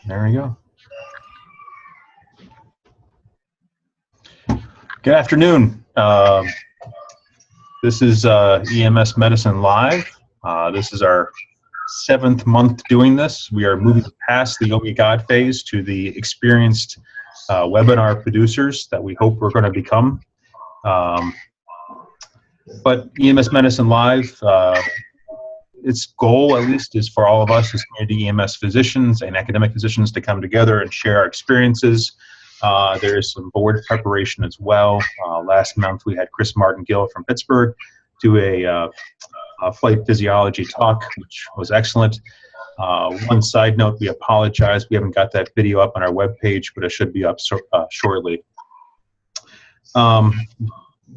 There we go. Good afternoon. This is EMS Medicine Live. This is our 7th month doing this. We are moving past the Oh My God phase to the experienced webinar producers that we hope we're going to become. But EMS Medicine Live, its goal at least is for all of us as community EMS physicians and academic physicians to come together and share our experiences. There is some board preparation as well. Last month we had Chris Martin-Gill from Pittsburgh do a flight physiology talk, which was excellent. One side note, we apologize. We haven't got that video up on our webpage, but it should be up shortly.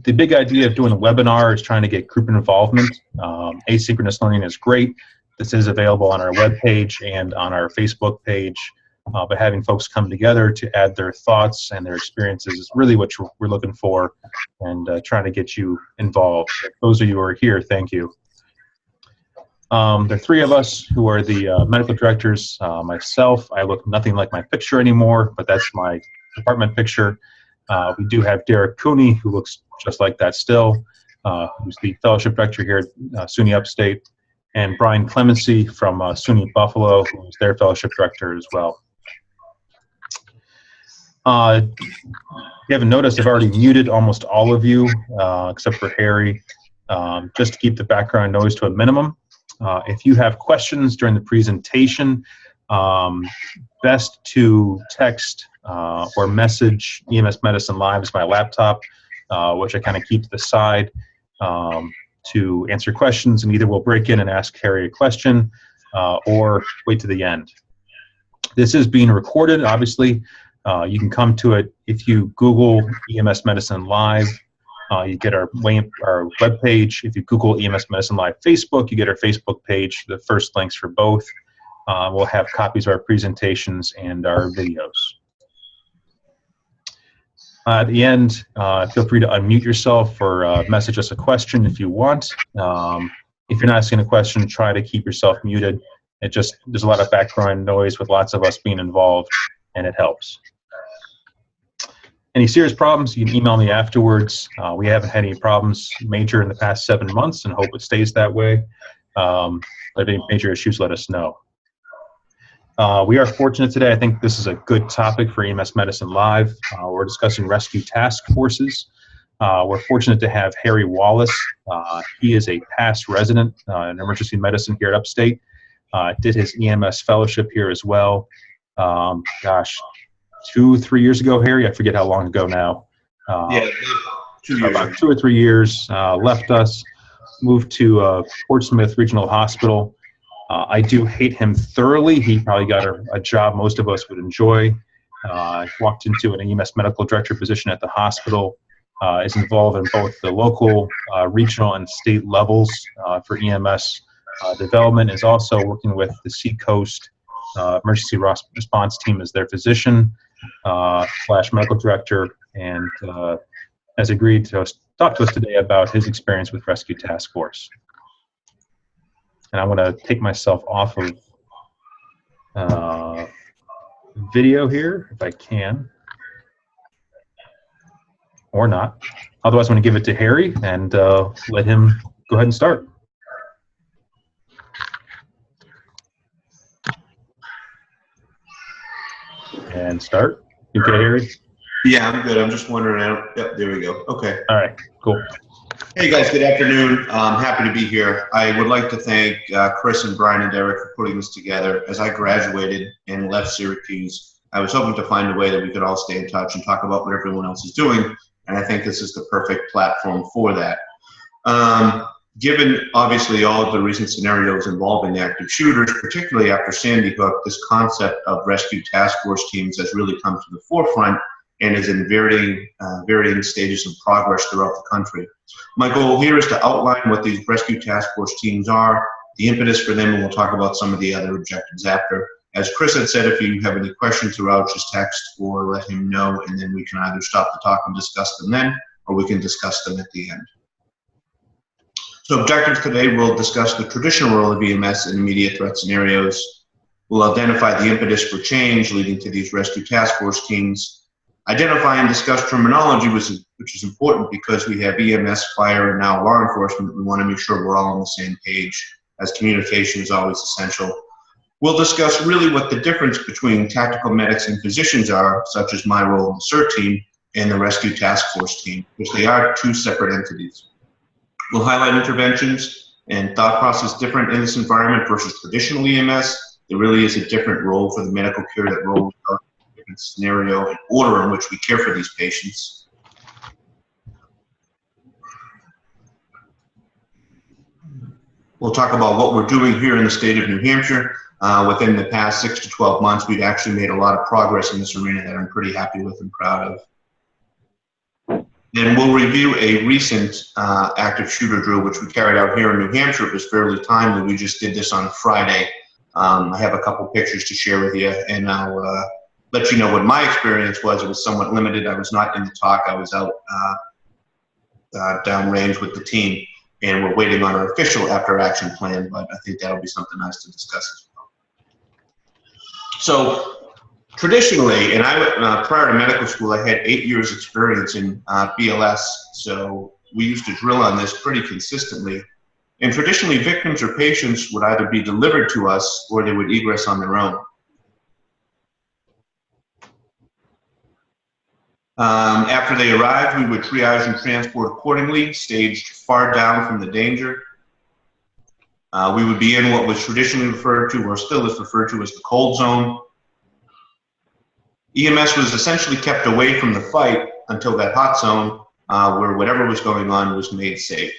The big idea of doing a webinar is trying to get group involvement. Asynchronous learning is great. This is available on our webpage and on our Facebook page. But having folks come together to add their thoughts and their experiences is really what we're looking for, and trying to get you involved. Those of you who are here, thank you. There are 3 of us who are the medical directors. Myself, I look nothing like my picture anymore, but that's my department picture. We do have Derek Cooney, who looks just like that still, who's the fellowship director here at SUNY Upstate, and Brian Clemency from SUNY Buffalo, who's their fellowship director as well. If you haven't noticed, I've already muted almost all of you, except for Harry, just to keep the background noise to a minimum. If you have questions during the presentation, best to text or message EMS Medicine Live is my laptop, which I kind of keep to the side to answer questions, and either we'll break in and ask Harry a question or wait to the end. This is being recorded, obviously. You can come to it if you Google EMS Medicine Live. You get our web page. If you Google EMS Medicine Live Facebook, you get our Facebook page. The first links for both. We'll have copies of our presentations and our videos. At the end, feel free to unmute yourself or message us a question if you want. If you're not asking a question, try to keep yourself muted. There's a lot of background noise with lots of us being involved, and it helps. Any serious problems, you can email me afterwards. We haven't had any problems major in the past 7 months, and hope it stays that way. But any major issues, let us know. We are fortunate today. I think this is a good topic for EMS Medicine Live. We're discussing rescue task forces. We're fortunate to have Harry Wallus. He is a past resident in emergency medicine here at Upstate. Did his EMS fellowship here as well. Gosh, 2-3 years ago, Harry? I forget how long ago now. Yeah, 2 years. About 2 or 3 years. Left us, moved to Portsmouth Regional Hospital. I do hate him thoroughly. He probably got a job most of us would enjoy. Walked into an EMS medical director position at the hospital. Is involved in both the local, regional, and state levels for EMS development. Is also working with the Seacoast emergency response team as their physician / medical director, and has agreed to talk to us today about his experience with Rescue Task Force. And I'm going to take myself off of video here, if I can, or not. Otherwise, I'm going to give it to Harry and let him go ahead and start. And start. You okay, Harry? Yeah, I'm good. I'm just wondering out. Yep, there we go. Okay. All right, cool. Hey guys, good afternoon. I'm happy to be here. I would like to thank Chris and Brian and Derek for putting this together. As I graduated and left Syracuse, I was hoping to find a way that we could all stay in touch and talk about what everyone else is doing, and I think this is the perfect platform for that. Given obviously all of the recent scenarios involving active shooters, particularly after Sandy Hook, this concept of rescue task force teams has really come to the forefront and is in varying stages of progress throughout the country. My goal here is to outline what these rescue task force teams are, the impetus for them, and we'll talk about some of the other objectives after. As Chris had said, if you have any questions throughout, just text or let him know, and then we can either stop the talk and discuss them then, or we can discuss them at the end. So objectives today, we'll discuss the traditional role of EMS in immediate threat scenarios, We'll identify the impetus for change leading to these rescue task force teams. Identify and discuss terminology, which is important because we have EMS, fire, and now law enforcement. We want to make sure we're all on the same page, as communication is always essential. We'll discuss really what the difference between tactical medics and physicians are, such as my role in the CERT team and the rescue task force team, which they are two separate entities. We'll highlight interventions and thought process different in this environment versus traditional EMS. There really is a different role for the medical care that rolls out different scenario and order in which we care for these patients. We'll talk about what we're doing here in the state of New Hampshire. Within the past 6 to 12 months, we've actually made a lot of progress in this arena that I'm pretty happy with and proud of. Then we'll review a recent active shooter drill, which we carried out here in New Hampshire. It was fairly timely. We just did this on Friday. I have a couple pictures to share with you, and I'll let you know what my experience was. It was somewhat limited. I was not in the talk. I was out downrange with the team, and we're waiting on our official after-action plan, but I think that'll be something nice to discuss as well. So traditionally, and prior to medical school, I had 8 years experience in BLS, so we used to drill on this pretty consistently. And traditionally, victims or patients would either be delivered to us or they would egress on their own. After they arrived, we would triage and transport accordingly, staged far down from the danger. We would be in what was traditionally referred to, or still is referred to, as the cold zone. EMS was essentially kept away from the fight until that hot zone, where whatever was going on was made safe.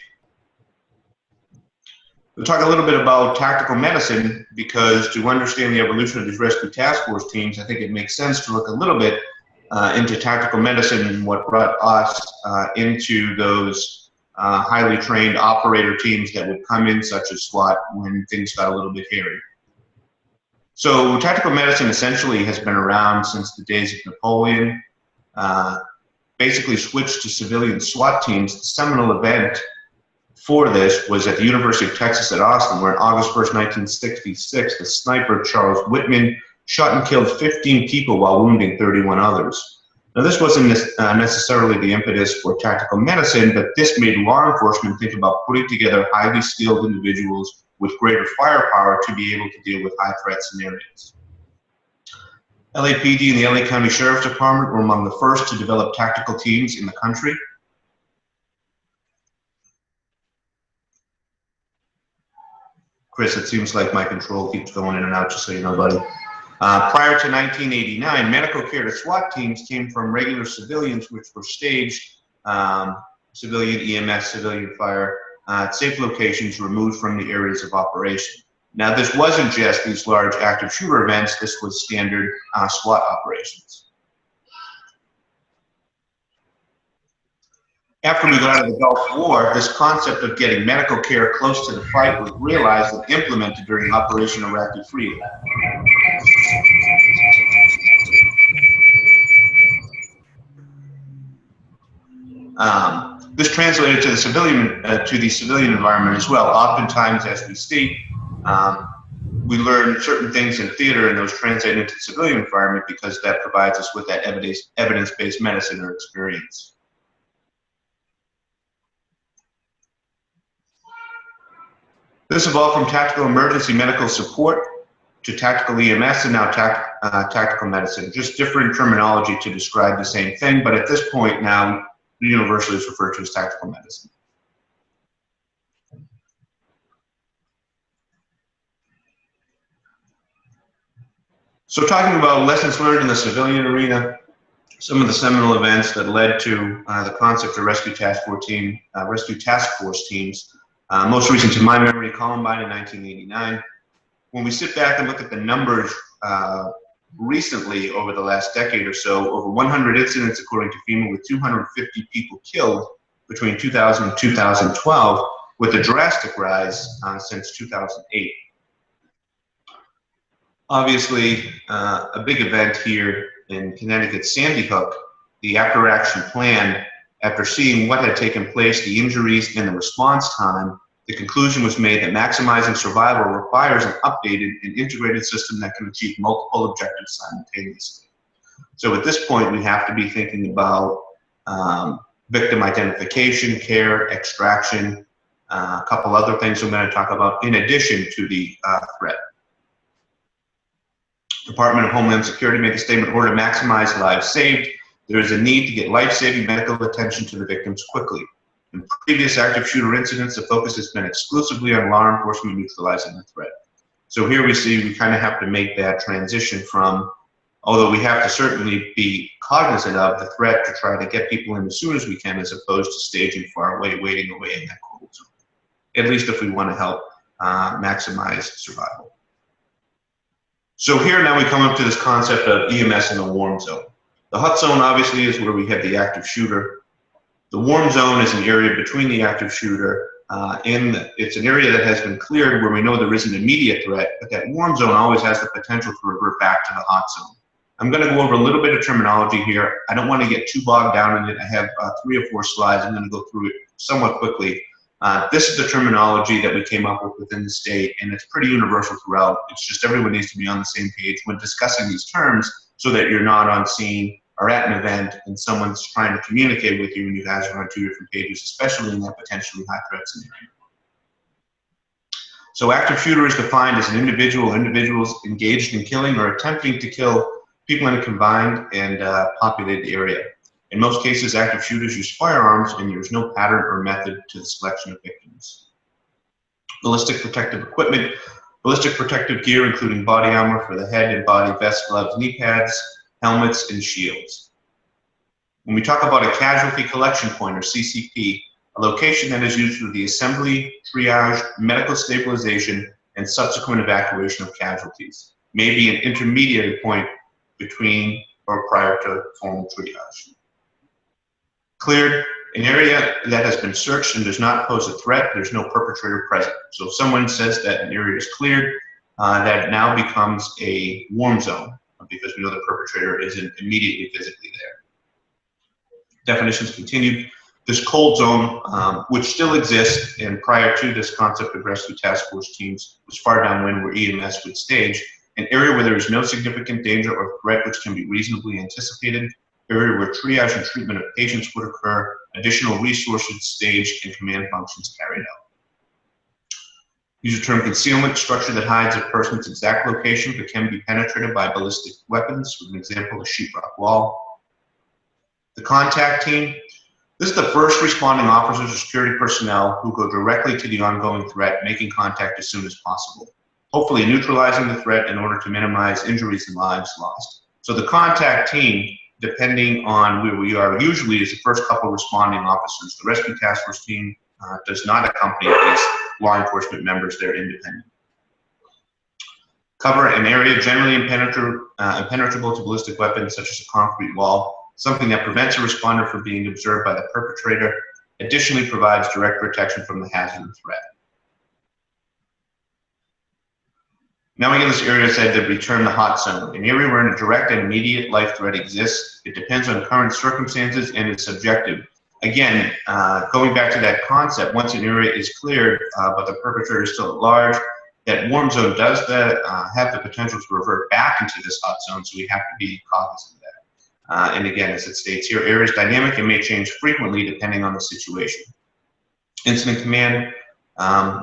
We'll talk a little bit about tactical medicine, because to understand the evolution of these rescue task force teams, I think it makes sense to look a little bit into tactical medicine and what brought us into those highly trained operator teams that would come in, such as SWAT, when things got a little bit hairy. So tactical medicine essentially has been around since the days of Napoleon. Basically switched to civilian SWAT teams. The seminal event for this was at the University of Texas at Austin, where on August 1st, 1966, the sniper Charles Whitman shot and killed 15 people while wounding 31 others. Now, this wasn't necessarily the impetus for tactical medicine, but this made law enforcement think about putting together highly skilled individuals with greater firepower to be able to deal with high threat scenarios. LAPD and the LA County Sheriff's Department were among the first to develop tactical teams in the country. Chris, it seems like my control keeps going in and out, just so you know, buddy. Prior to 1989, medical care to SWAT teams came from regular civilians, which were staged, civilian EMS, civilian fire, at safe locations removed from the areas of operation. Now, this wasn't just these large active shooter events, this was standard SWAT operations. After we got out of the Gulf War, this concept of getting medical care close to the fight was realized and implemented during Operation Iraqi Freedom. This translated to the civilian environment as well. Oftentimes, as we state, we learn certain things in theater, and those translate into the civilian environment because that provides us with that evidence-based medicine or experience. This evolved from tactical emergency medical support to tactical EMS and now tactical medicine. Just different terminology to describe the same thing, but at this point now, universally is referred to as tactical medicine. So talking about lessons learned in the civilian arena, some of the seminal events that led to the concept of rescue task force teams. Most recent to my memory, Columbine in 1989. When we sit back and look at the numbers recently over the last decade or so, over 100 incidents according to FEMA, with 250 people killed between 2000 and 2012, with a drastic rise since 2008. Obviously, a big event here in Connecticut's Sandy Hook, the after-action plan, after seeing what had taken place, the injuries and the response time, The conclusion was made that maximizing survival requires an updated and integrated system that can achieve multiple objectives simultaneously. So at this point, we have to be thinking about victim identification, care, extraction, a couple other things I'm going to talk about in addition to the threat. Department of Homeland Security made the statement, in order to maximize lives saved, there is a need to get life-saving medical attention to the victims quickly. In previous active shooter incidents, the focus has been exclusively on law enforcement neutralizing the threat. So here we see we kind of have to make that transition from, although we have to certainly be cognizant of the threat to try to get people in as soon as we can, as opposed to staging far away, waiting away in that cold zone, at least if we want to help maximize survival. So here now we come up to this concept of EMS in a warm zone. The hot zone obviously is where we have the active shooter. The warm zone is an area between the active shooter it's an area that has been cleared where we know there is an immediate threat, but that warm zone always has the potential to revert back to the hot zone. I'm going to go over a little bit of terminology here. I don't want to get too bogged down in it. I have 3 or 4 slides. I'm going to go through it somewhat quickly. This is the terminology that we came up with within the state, and it's pretty universal throughout. It's just everyone needs to be on the same page when discussing these terms so that you're not on scene or at an event and someone's trying to communicate with you and you guys are on 2 different pages, especially in that potentially high threat scenario. So active shooter is defined as an individual or individuals engaged in killing or attempting to kill people in a combined and populated area. In most cases, active shooters use firearms and there's no pattern or method to the selection of victims. Ballistic protective equipment. Ballistic protective gear including body armor for the head and body, vest, gloves, knee pads, helmets, and shields. When we talk about a casualty collection point, or CCP, a location that is used for the assembly, triage, medical stabilization, and subsequent evacuation of casualties, may be an intermediary point between or prior to formal triage. Cleared, an area that has been searched and does not pose a threat, there's no perpetrator present. So if someone says that an area is cleared, that now becomes a warm zone, because we know the perpetrator isn't immediately physically there. Definitions continued. This cold zone, which still exists, and prior to this concept of rescue task force teams, was far downwind where EMS would stage, an area where there is no significant danger or threat which can be reasonably anticipated, area where triage and treatment of patients would occur, additional resources staged, and command functions carried out. Use the term concealment, structure that hides a person's exact location but can be penetrated by ballistic weapons, with an example, a sheetrock wall. The contact team. This is the first responding officers or security personnel who go directly to the ongoing threat, making contact as soon as possible, hopefully neutralizing the threat in order to minimize injuries and lives lost. So the contact team, depending on where we are, usually is the first couple responding officers. The rescue task force team does not accompany these law enforcement members, they're independent. Cover an area generally impenetrable to ballistic weapons, such as a concrete wall, something that prevents a responder from being observed by the perpetrator, additionally provides direct protection from the hazard of threat. Now we get this area said to return the hot zone, an area where a direct and immediate life threat exists. It depends on current circumstances and is subjective. Again, going back to that concept, once an area is cleared, but the perpetrator is still at large, that warm zone does have the potential to revert back into this hot zone, so we have to be cognizant of that. And again, as it states here, area is dynamic and may change frequently depending on the situation. Incident command,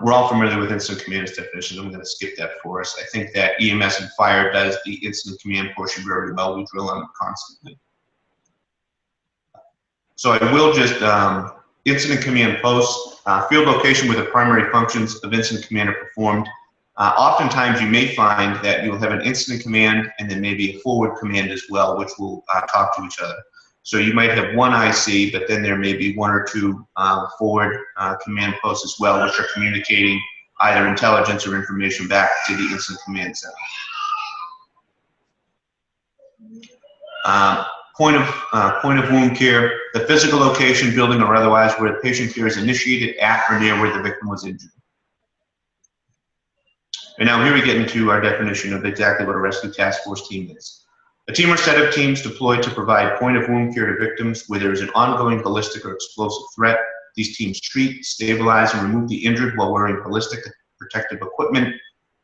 we're all familiar with incident command's definitions. I'm going to skip that for us. I think that EMS and fire does the incident command portion very well. We drill on it constantly. So I will just, incident command posts, field location where the primary functions of incident command are performed. Oftentimes you may find that you'll have an incident command and then maybe a forward command as well, which will talk to each other. So you might have one IC, but then there may be 1 or 2 forward command posts as well, which are communicating either intelligence or information back to the incident command center. Point of wound care, the physical location, building or otherwise, where the patient care is initiated at or near where the victim was injured. And now here we get into our definition of exactly what a rescue task force team is. A team or set of teams deployed to provide point of wound care to victims where there is an ongoing ballistic or explosive threat. These teams treat, stabilize, and remove the injured while wearing ballistic protective equipment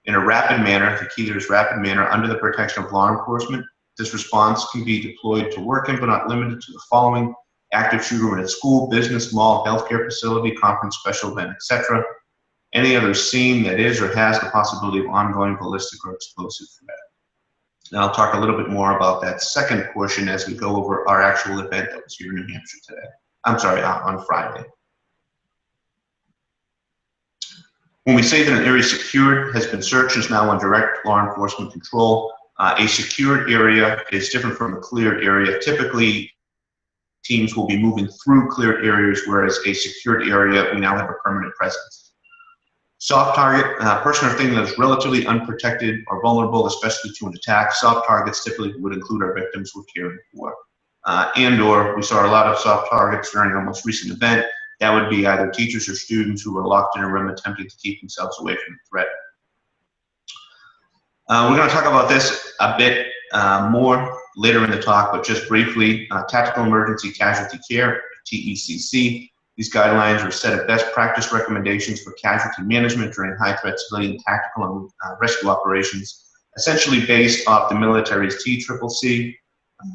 in a rapid manner. The key there is rapid manner under the protection of law enforcement. This response can be deployed to work in, but not limited to the following: active shooter in a school, business, mall, healthcare facility, conference, special event, etc. Any other scene that is or has the possibility of ongoing ballistic or explosive threat. Now I'll talk a little bit more about that second portion as we go over our actual event that was here in New Hampshire today. I'm sorry, on Friday. When we say that an area secured has been searched, is now on direct law enforcement control. A secured area is different from a cleared area. Typically, teams will be moving through cleared areas, whereas a secured area, we now have a permanent presence. Soft target, person or thing that is relatively unprotected or vulnerable, especially to an attack. Soft targets typically would include our victims we're caring for. And/or we saw a lot of soft targets during our most recent event. That would be either teachers or students who were locked in a room attempting to keep themselves away from the threat. We're going to talk about this a bit more later in the talk, but just briefly, Tactical Emergency Casualty Care, TECC. These guidelines are a set of best practice recommendations for casualty management during high-threat civilian tactical and rescue operations, essentially based off the military's TCCC.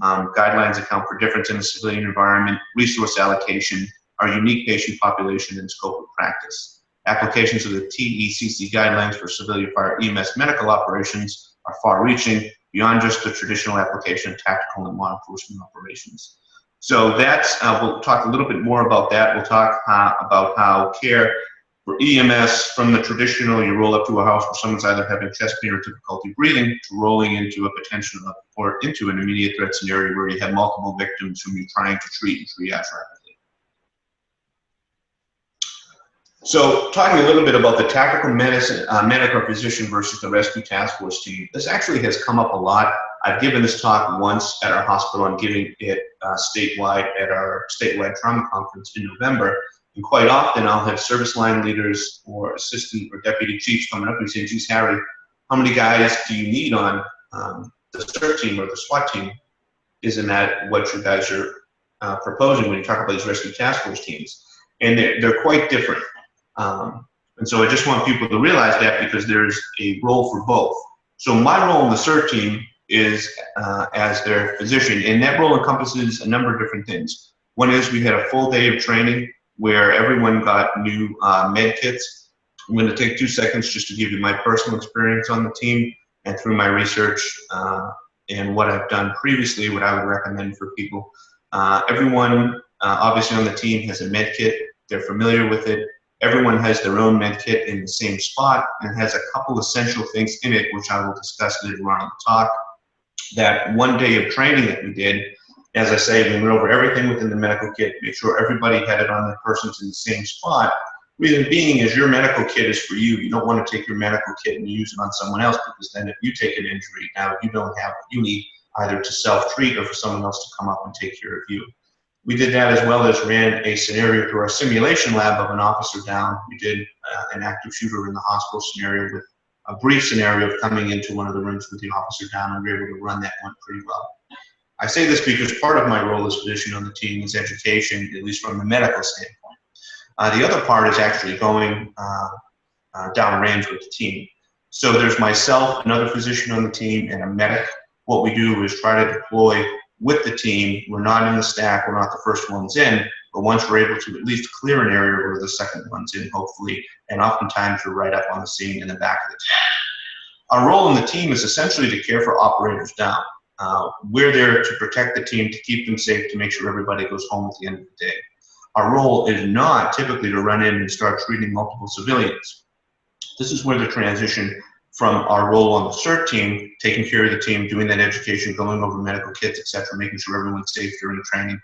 Guidelines account for difference in the civilian environment, resource allocation, our unique patient population, and scope of practice. Applications of the TECC guidelines for civilian fire EMS medical operations are far-reaching beyond just the traditional application of tactical and law enforcement operations. So that's, we'll talk a little bit more about that. We'll talk about how care for EMS from the traditional, you roll up to a house where someone's either having chest pain or difficulty breathing, to rolling into a potential or into an immediate threat scenario where you have multiple victims whom you're trying to treat and triage rapidly. So talking a little bit about the tactical medicine, medical physician versus the rescue task force team, this actually has come up a lot. I've given this talk once at our hospital. I'm giving it statewide at our statewide trauma conference in November. And quite often I'll have service line leaders or assistant or deputy chiefs coming up and saying, geez, Harry, how many guys do you need on the CERT team or the SWAT team? Isn't that what you guys are proposing when you talk about these rescue task force teams? And they're quite different. And so I just want people to realize that, because there's a role for both. So my role in the CERT team is as their physician, and that role encompasses a number of different things. One is we had a full day of training where everyone got new med kits. I'm going to take 2 seconds just to give you my personal experience on the team, and through my research and what I've done previously, what I would recommend for people. Everyone obviously on the team has a med kit. They're familiar with it. Everyone has their own med kit in the same spot and has a couple essential things in it, which I will discuss later on in the talk. That one day of training that we did, as I say, we went over everything within the medical kit, made sure everybody had it on their persons in the same spot. Reason being is your medical kit is for you. You don't want to take your medical kit and use it on someone else, because then if you take an injury, now you don't have what you need either to self-treat or for someone else to come up and take care of you. We did that, as well as ran a scenario through our simulation lab of an officer down. We did an active shooter in the hospital scenario with a brief scenario of coming into one of the rooms with the officer down, and we were able to run that one pretty well. I say this because part of my role as physician on the team is education, at least from the medical standpoint. The other part is actually going downrange with the team. So there's myself, another physician on the team, and a medic. What we do is try to deploy with the team. We're not in the stack, we're not the first ones in, but once we're able to at least clear an area, we're the second ones in, hopefully, and oftentimes we're right up on the scene in the back of the tank. Our role in the team is essentially to care for operators down. We're there to protect the team, to keep them safe, to make sure everybody goes home at the end of the day. Our role is not typically to run in and start treating multiple civilians. This is where the transition from our role on the CERT team, taking care of the team, doing that education, going over medical kits, etc., making sure everyone's safe during training.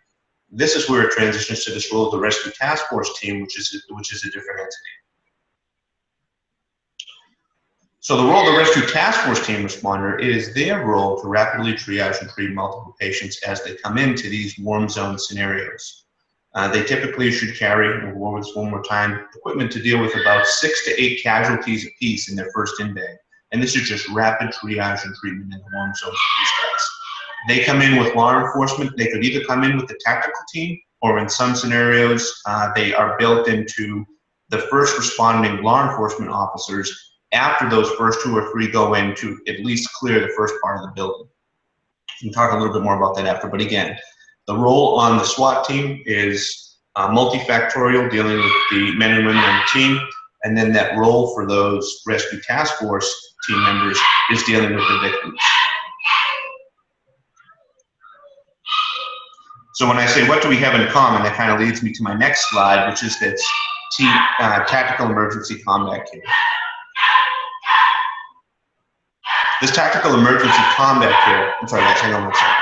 This is where it transitions to this role of the rescue task force team, which is a different entity. So the role of the rescue task force team responder is their role to rapidly triage and treat multiple patients as they come into these warm zone scenarios. They typically should carry, and we'll go over this one more time, equipment to deal with about 6 to 8 casualties apiece in their first in-day. And this is just rapid triage and treatment in the warm zone for these guys. They come in with law enforcement. They could either come in with the tactical team, or in some scenarios, they are built into the first responding law enforcement officers after those first 2 or 3 go in to at least clear the first part of the building. We can talk a little bit more about that after, but again, the role on the SWAT team is multifactorial, dealing with the men and women on the team, and then that role for those rescue task force team members is dealing with the victims. So when I say what do we have in common, that kind of leads me to my next slide, which is that tactical emergency combat care. This tactical emergency combat care, I'm sorry guys, hang on 1 second.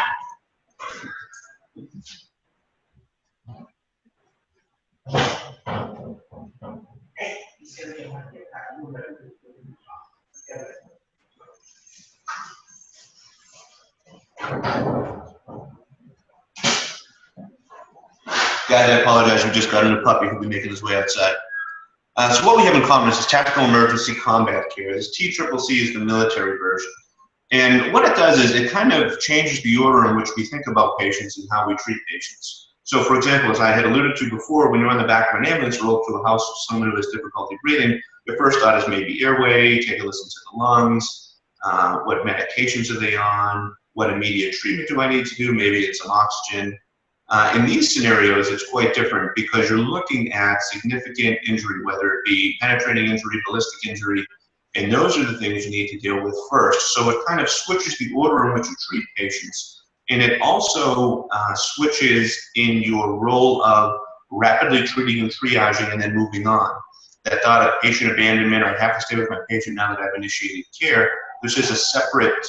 Guys, I apologize, we just got a new puppy who'll be making his way outside. So what we have in common is this tactical emergency combat care. This TCCC is the military version. And what it does is it kind of changes the order in which we think about patients and how we treat patients. So for example, as I had alluded to before, when you're on the back of an ambulance roll up to a house with someone who has difficulty breathing, your first thought is maybe airway, take a listen to the lungs, what medications are they on, what immediate treatment do I need to do, maybe it's some oxygen. In these scenarios, it's quite different because you're looking at significant injury, whether it be penetrating injury, ballistic injury, and those are the things you need to deal with first. So it kind of switches the order in which you treat patients, and it also switches in your role of rapidly treating and triaging and then moving on. That thought of patient abandonment, or I have to stay with my patient now that I've initiated care, this is a separate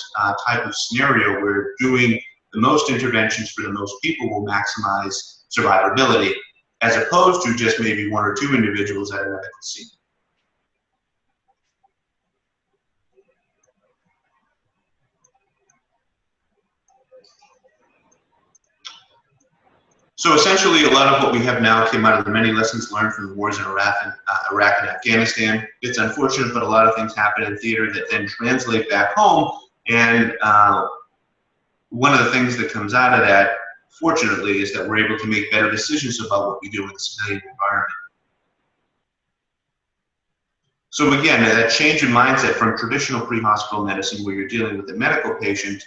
type of scenario where doing the most interventions for the most people will maximize survivability, as opposed to just maybe 1 or 2 individuals at a medical scene. So essentially, a lot of what we have now came out of the many lessons learned from the wars in Iraq and Afghanistan. It's unfortunate, but a lot of things happen in theater that then translate back home, and one of the things that comes out of that, fortunately, is that we're able to make better decisions about what we do in the civilian environment. So again, that change in mindset from traditional pre-hospital medicine, where you're dealing with a medical patient,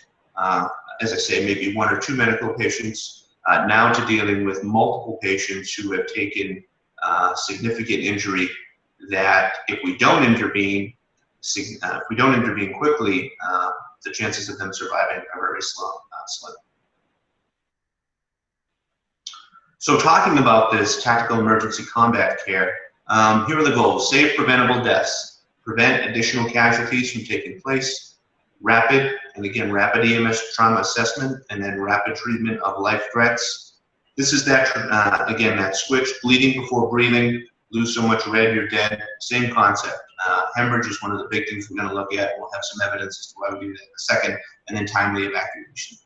as I say, maybe 1 or 2 medical patients, now to dealing with multiple patients who have taken significant injury, that if we don't intervene, quickly, the chances of them surviving are very slim. So talking about this tactical emergency combat care, here are the goals. Save preventable deaths, prevent additional casualties from taking place, rapid EMS trauma assessment, and then rapid treatment of life threats. This is that, again, that switch, bleeding before breathing, lose so much red, you're dead, same concept. Hemorrhage is one of the big things we're going to look at. We'll have some evidence as to why we do that in a second, and then timely evacuation.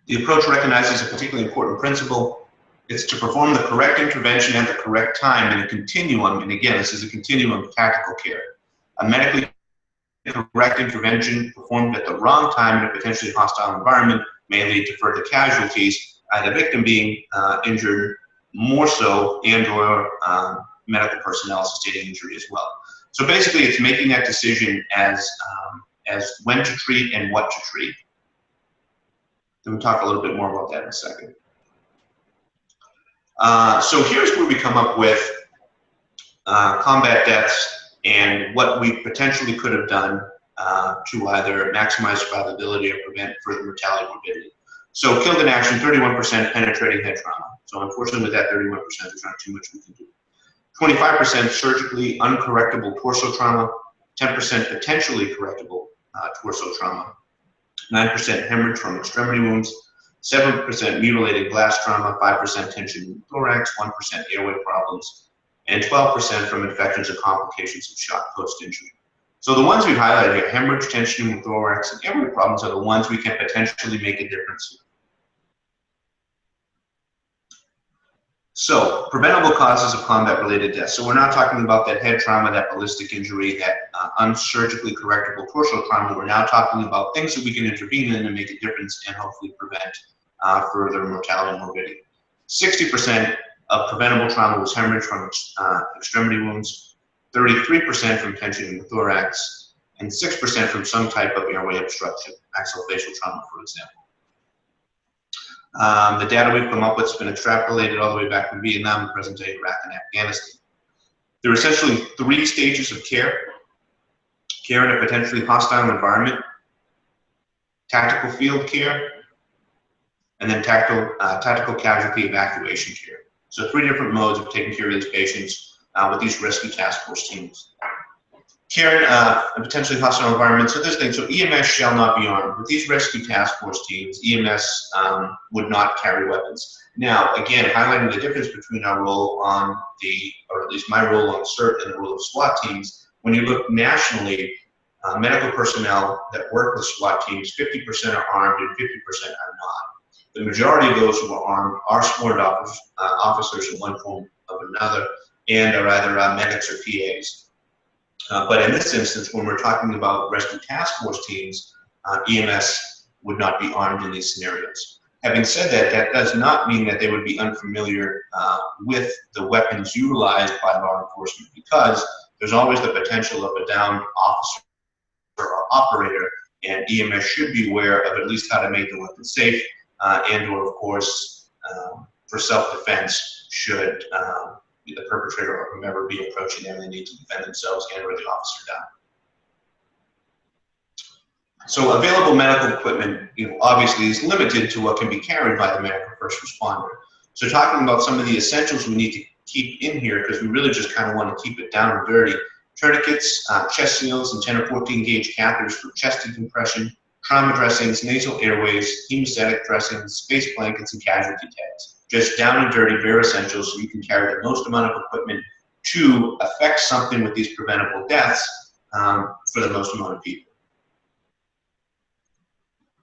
The approach recognizes a particularly important principle. It's to perform the correct intervention at the correct time in a continuum, and again, this is a continuum of tactical care. A medically correct intervention performed at the wrong time in a potentially hostile environment may lead to further casualties, the victim being injured more so, and or medical personnel sustaining injury as well. So basically, it's making that decision as when to treat and what to treat. We'll talk a little bit more about that in a second. So here's where we come up with combat deaths and what we potentially could have done to either maximize survivability or prevent further mortality or morbidity. So killed in action, 31% penetrating head trauma. So unfortunately with that 31%, there's not too much we can do. 25% surgically uncorrectable torso trauma, 10% potentially correctable torso trauma, 9% hemorrhage from extremity wounds, 7% mutilated glass trauma, 5% tension in the thorax, 1% airway problems, and 12% from infections and complications of shock post-injury. So the ones we've highlighted here, hemorrhage, tension in the thorax, and airway problems, are the ones we can potentially make a difference in. So, preventable causes of combat-related death. So we're not talking about that head trauma, that ballistic injury, that unsurgically correctable torsional trauma. We're now talking about things that we can intervene in and make a difference and hopefully prevent further mortality and morbidity. 60% of preventable trauma was hemorrhage from extremity wounds, 33% from tension in the thorax, and 6% from some type of airway obstruction, maxillofacial trauma, for example. The data we've come up with has been extrapolated all the way back from Vietnam, present-day Iraq, and Afghanistan. There are essentially 3 stages of care: care in a potentially hostile environment, tactical field care, and then tactical casualty evacuation care. So 3 different modes of taking care of these patients with these rescue task force teams. Care in a potentially hostile environment. So this thing, so EMS shall not be armed. With these rescue task force teams, EMS would not carry weapons. Now, again, highlighting the difference between our role on the, or at least my role on CERT and the role of SWAT teams. When you look nationally, medical personnel that work with SWAT teams, 50% are armed and 50% are not. The majority of those who are armed are sworn officers in one form or another, and are either medics or PAs. But in this instance, when we're talking about rescue task force teams, EMS would not be armed in these scenarios. Having said that, that does not mean that they would be unfamiliar with the weapons utilized by law enforcement, because there's always the potential of a downed officer or operator, and EMS should be aware of at least how to make the weapon safe, and or, of course, for self-defense, should the perpetrator or whomever be approaching them, they need to defend themselves and or the officer down. So available medical equipment, obviously is limited to what can be carried by the medical first responder. So talking about some of the essentials we need to keep in here, because we really just kind of want to keep it down and dirty: tourniquets, chest seals, and 10 or 14 gauge catheters for chest decompression, trauma dressings, nasal airways, hemostatic dressings, face blankets, and casualty tags. Just down and dirty, bare essentials, so you can carry the most amount of equipment to affect something with these preventable deaths for the most amount of people.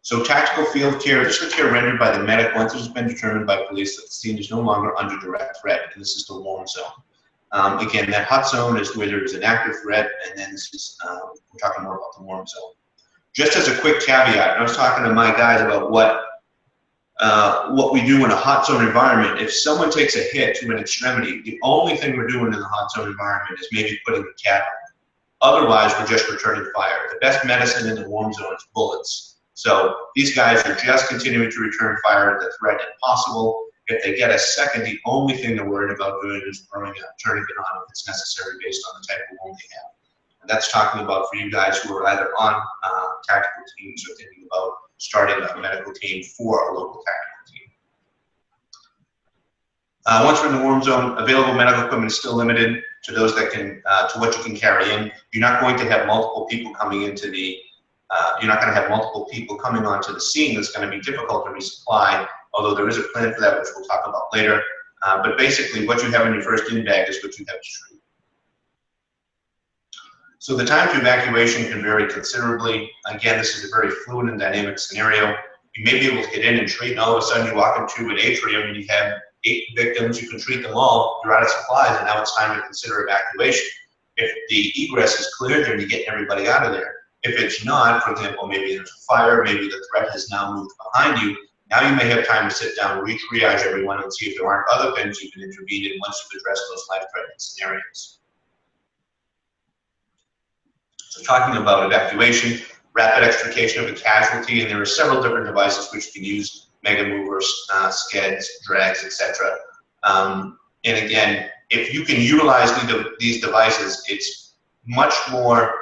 So tactical field care, this is the care rendered by the medic once it has been determined by police that the scene is no longer under direct threat, and this is the warm zone. Again, that hot zone is where there is an active threat, and then this is, we're talking more about the warm zone. Just as a quick caveat, I was talking to my guys about what we do in a hot zone environment. If someone takes a hit to an extremity, the only thing we're doing in the hot zone environment is maybe putting the cap on. Otherwise, we're just returning fire. The best medicine in the warm zone is bullets. So these guys are just continuing to return fire at the threat if possible. If they get a second, the only thing they're worried about doing is throwing a tourniquet on if it's necessary based on the type of wound they have. And that's talking about for you guys who are either on tactical teams or thinking about starting a medical team for a local tactical team. Once we're in the warm zone, available medical equipment is still limited to those that can, to what you can carry in. You're not going to have multiple people coming into the, you're not going to have multiple people coming onto the scene. That's going to be difficult to resupply, although there is a plan for that, which we'll talk about later. But basically, what you have in your first in bag is what you have to treat. So the time to evacuation can vary considerably. Again, this is a very fluid and dynamic scenario. You may be able to get in and treat, and all of a sudden you walk into an atrium and you have 8 victims, you can treat them all, you're out of supplies, and now it's time to consider evacuation. If the egress is clear, then you're getting everybody out of there. If it's not, for example, maybe there's a fire, maybe the threat has now moved behind you, now you may have time to sit down, re-triage everyone, and see if there aren't other things you can intervene in once you've addressed those life-threatening scenarios. So talking about evacuation, rapid extrication of a casualty, and there are several different devices which you can use: mega movers, skids, drags, etc. And again, if you can utilize these devices, it's much more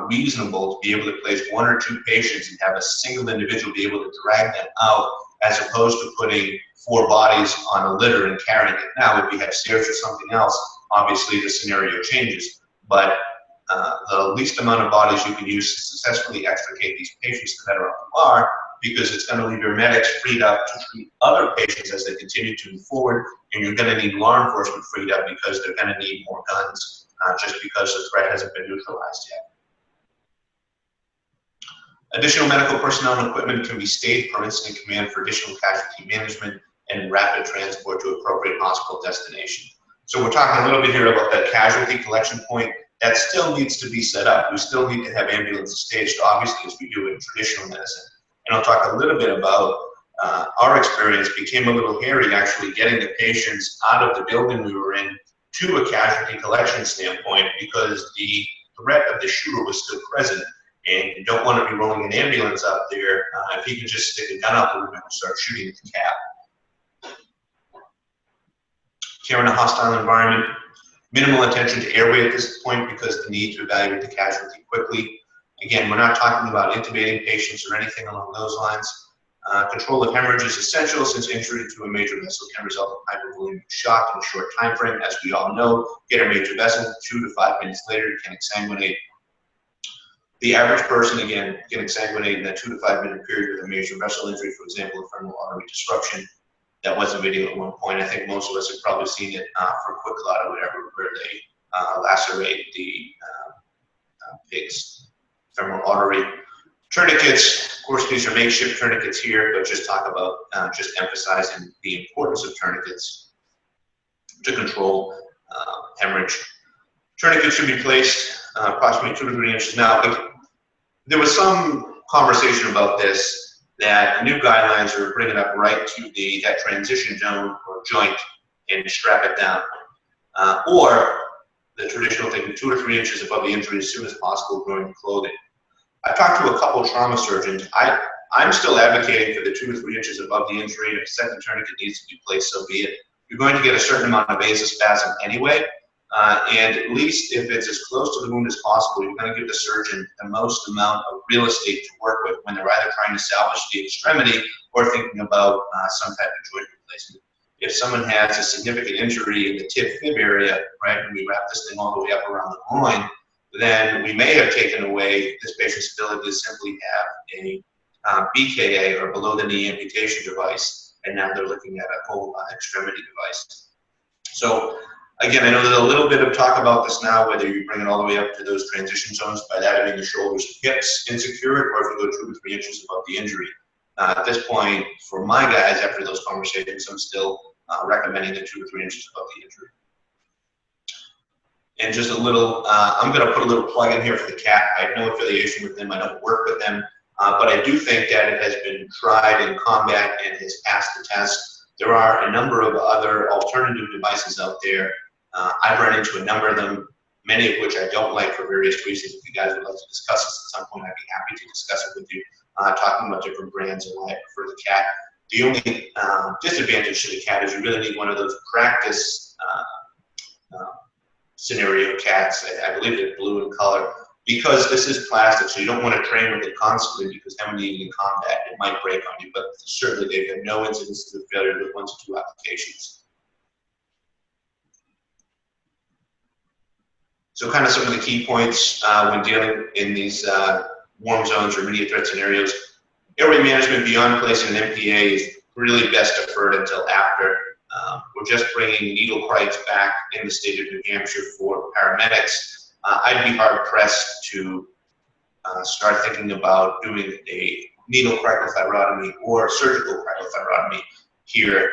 reasonable to be able to place 1 or 2 patients and have a single individual be able to drag them out, as opposed to putting 4 bodies on a litter and carrying it. Now, if you have stairs or something else, obviously the scenario changes, but the least amount of bodies you can use to successfully extricate these patients, the better off you are, because it's going to leave your medics freed up to treat other patients as they continue to move forward, and you're going to need law enforcement freed up because they're going to need more guns, just because the threat hasn't been neutralized yet. Additional medical personnel and equipment can be staged per incident command for additional casualty management and rapid transport to appropriate hospital destination. So we're talking a little bit here about that casualty collection point. That still needs to be set up. We still need to have ambulances staged, obviously, as we do in traditional medicine. And I'll talk a little bit about our experience. Became a little hairy actually getting the patients out of the building we were in to a casualty collection standpoint because the threat of the shooter was still present. And you don't want to be rolling an ambulance up there if he can just stick a gun out the window and start shooting at the cab. Care in a hostile environment. Minimal attention to airway at this point because the need to evaluate the casualty quickly. Again, we're not talking about intubating patients or anything along those lines. Control of hemorrhage is essential since injury to a major vessel can result in hypovolemic shock in a short time frame. As we all know, get a major vessel, 2 to 5 minutes later, you can exsanguinate. The average person, again, can exsanguinate in that 2 to 5 minute period with a major vessel injury, for example, a femoral artery disruption. That was a video at one point. I think most of us have probably seen it for quick clot or whatever, where they lacerate the pig's femoral artery. Tourniquets, of course, these are makeshift tourniquets here, but just talk about just emphasizing the importance of tourniquets to control hemorrhage. Tourniquets should be placed approximately 2 to 3 inches. Now, there was some conversation about this, that new guidelines are bringing up right to that transition zone or joint and strap it down. Or the traditional thing, 2 or 3 inches above the injury as soon as possible during clothing. I've talked to a couple of trauma surgeons. I'm still advocating for the 2 to 3 inches above the injury. If a second tourniquet needs to be placed, so be it. You're going to get a certain amount of vasospasm anyway. And at least if it's as close to the wound as possible, you're going to give the surgeon the most amount of real estate to work with when they're either trying to salvage the extremity or thinking about some type of joint replacement. If someone has a significant injury in the tib fib area, right, and we wrap this thing all the way up around the groin, then we may have taken away this patient's ability to simply have a BKA or below the knee amputation device, and now they're looking at a whole extremity device. So again, I know there's a little bit of talk about this now, whether you bring it all the way up to those transition zones by that having the shoulders and hips insecured, or if you go 2 to 3 inches above the injury. At this point, for my guys, after those conversations, I'm still recommending the 2 to 3 inches above the injury. And just a little, I'm going to put a little plug in here for the CAT. I have no affiliation with them. I don't work with them. But I do think that it has been tried in combat and has passed the test. There are a number of other alternative devices out there. I've run into a number of them, many of which I don't like for various reasons. If you guys would like to discuss this at some point, I'd be happy to discuss it with you, talking about different brands and why I prefer the CAT. The only disadvantage to the CAT is you really need one of those practice scenario CATs. I believe they're blue in color. Because this is plastic, so you don't want to train with it constantly, because then when you get in combat, it might break on you. But certainly they've had no incidents of failure with 1 to 2 applications. So kind of some of the key points when dealing in these warm zones or immediate threat scenarios. Airway management beyond placing an MPA is really best deferred until after. We're just bringing needle crites back in the state of New Hampshire for paramedics. I'd be hard-pressed to start thinking about doing a needle cricothyrotomy or surgical cricothyrotomy here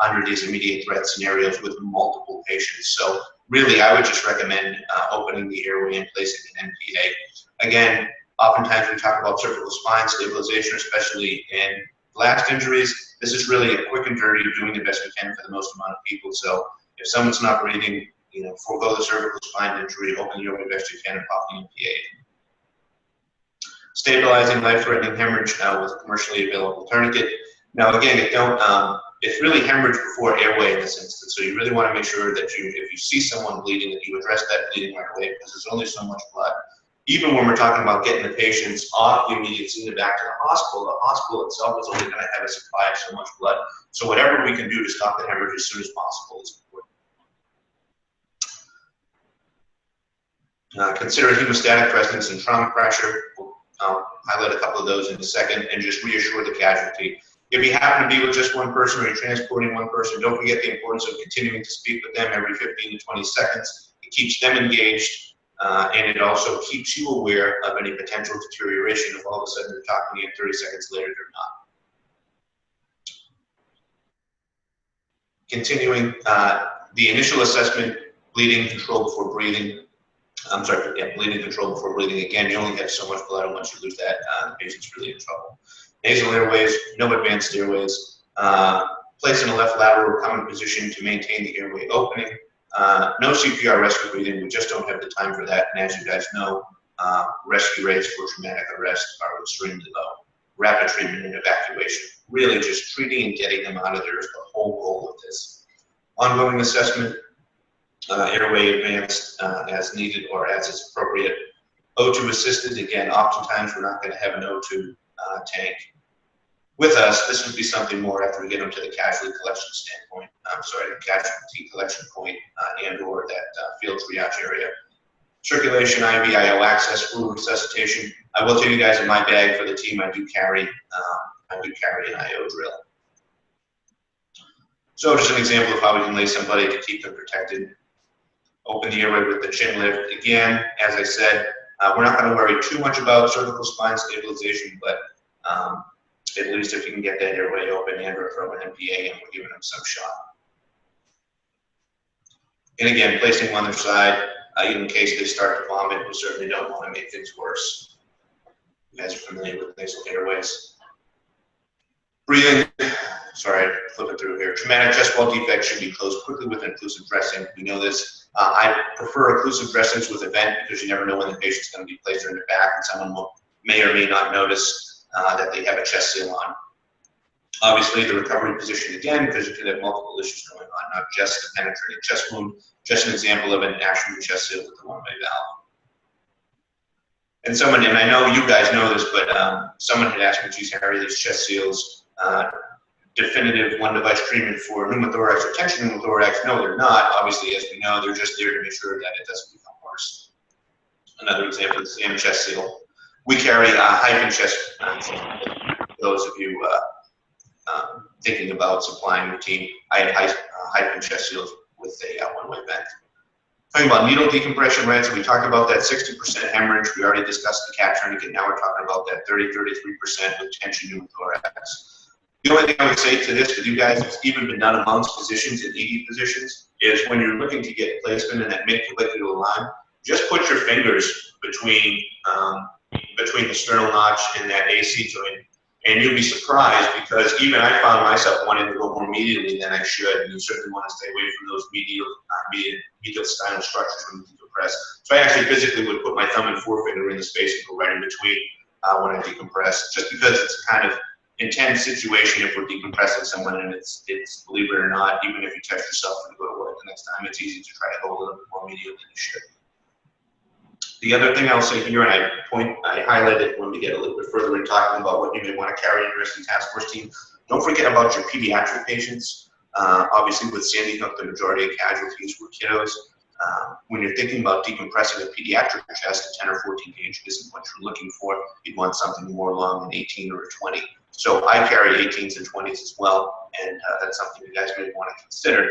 under these immediate threat scenarios with multiple patients. So really, I would just recommend opening the airway and placing an NPA. Again, oftentimes we talk about cervical spine stabilization, especially in blast injuries. This is really a quick and dirty, doing the best we can for the most amount of people. So if someone's not breathing, forego the cervical spine injury, open the airway best you can, and pop the NPA. Stabilizing life-threatening hemorrhage with a commercially available tourniquet. Now, again, it's really hemorrhage before airway in this instance. So you really want to make sure that if you see someone bleeding, that you address that bleeding right away, because there's only so much blood. Even when we're talking about getting the patients off the immediate scene and back to the hospital itself is only going to have a supply of so much blood. So whatever we can do to stop the hemorrhage as soon as possible is important. Consider hemostatic presence and trauma pressure. I'll highlight a couple of those in a second, and just reassure the casualty. If you happen to be with just one person or you're transporting one person, don't forget the importance of continuing to speak with them every 15 to 20 seconds. It keeps them engaged, and it also keeps you aware of any potential deterioration if all of a sudden they're talking to you and 30 seconds later they're not. Continuing, the initial assessment, bleeding control before breathing. I'm sorry, yeah, bleeding control before breathing. Again, you only have so much blood, and once you lose that, the patient's really in trouble. Nasal airways, no advanced airways. Place in a left lateral common position to maintain the airway opening. No CPR rescue breathing, we just don't have the time for that. And as you guys know, rescue rates for traumatic arrest are extremely low. Rapid treatment and evacuation. Really just treating and getting them out of there is the whole goal of this. Ongoing assessment, airway advanced as needed or as is appropriate. O2 assisted, again, oftentimes we're not going to have an O2 tank with us. This would be something more after we get them to the casualty collection standpoint. I'm sorry, the casualty collection point and or that field triage area. Circulation, IV, IO access, fluid resuscitation. I will tell you guys in my bag for the team, I do carry an IO drill. So just an example of how we can lay somebody to keep them protected. Open the airway with the chin lift. Again, as I said, we're not going to worry too much about cervical spine stabilization, but at least if you can get that airway open and or throw an MPA and we're giving them some shot. And again, placing them on their side, in case they start to vomit, we certainly don't want to make things worse. You guys are familiar with nasal airways. Breathing, sorry, flipping through here. Traumatic chest wall defect should be closed quickly with an occlusive dressing. We know this. I prefer occlusive dressings with a vent because you never know when the patient's going to be placed in the back and someone may or may not notice that they have a chest seal on. Obviously, the recovery position again, because you could have multiple issues going on, not just the penetrating chest wound. Just an example of an Ashman chest seal with the one-way valve. And someone, and I know you guys know this, but someone had asked me, geez, Harry, these chest seals, definitive one-device treatment for pneumothorax or tension pneumothorax? No, they're not. Obviously, as we know, they're just there to make sure that it doesn't become worse. Another example is the M chest seal. We carry a hyphen chest. Those of you thinking about supplying the team, I had hyphen chest seals with a one-way vent. Talking about needle decompression rates, we talked about that 60% hemorrhage. We already discussed the cap tourniquet. Now we're talking about that 30-33% with tension pneumothorax. The only thing I would say to this, with you guys, it's even been done amongst physicians in ED positions, is when you're looking to get placement in that mid-clavicular line, just put your fingers between the sternal notch and that AC joint, and you'll be surprised because even I found myself wanting to go more medially than I should, and you certainly want to stay away from those medial spinal structures when you decompress. So I actually physically would put my thumb and forefinger in the space and go right in between when I decompress, just because it's a kind of intense situation if we're decompressing someone, and it's believe it or not, even if you test yourself and go to work the next time, it's easy to try to go a little bit more medial than you should. The other thing I'll say here, and I highlighted when we get a little bit further in talking about what you may want to carry in your rescue task force team, don't forget about your pediatric patients. Obviously with Sandy Hook, the majority of casualties were kiddos. When you're thinking about decompressing a pediatric chest, a 10 or 14 gauge isn't what you're looking for. You'd want something more along an 18 or a 20. So I carry 18s and 20s as well, and that's something you guys may want to consider.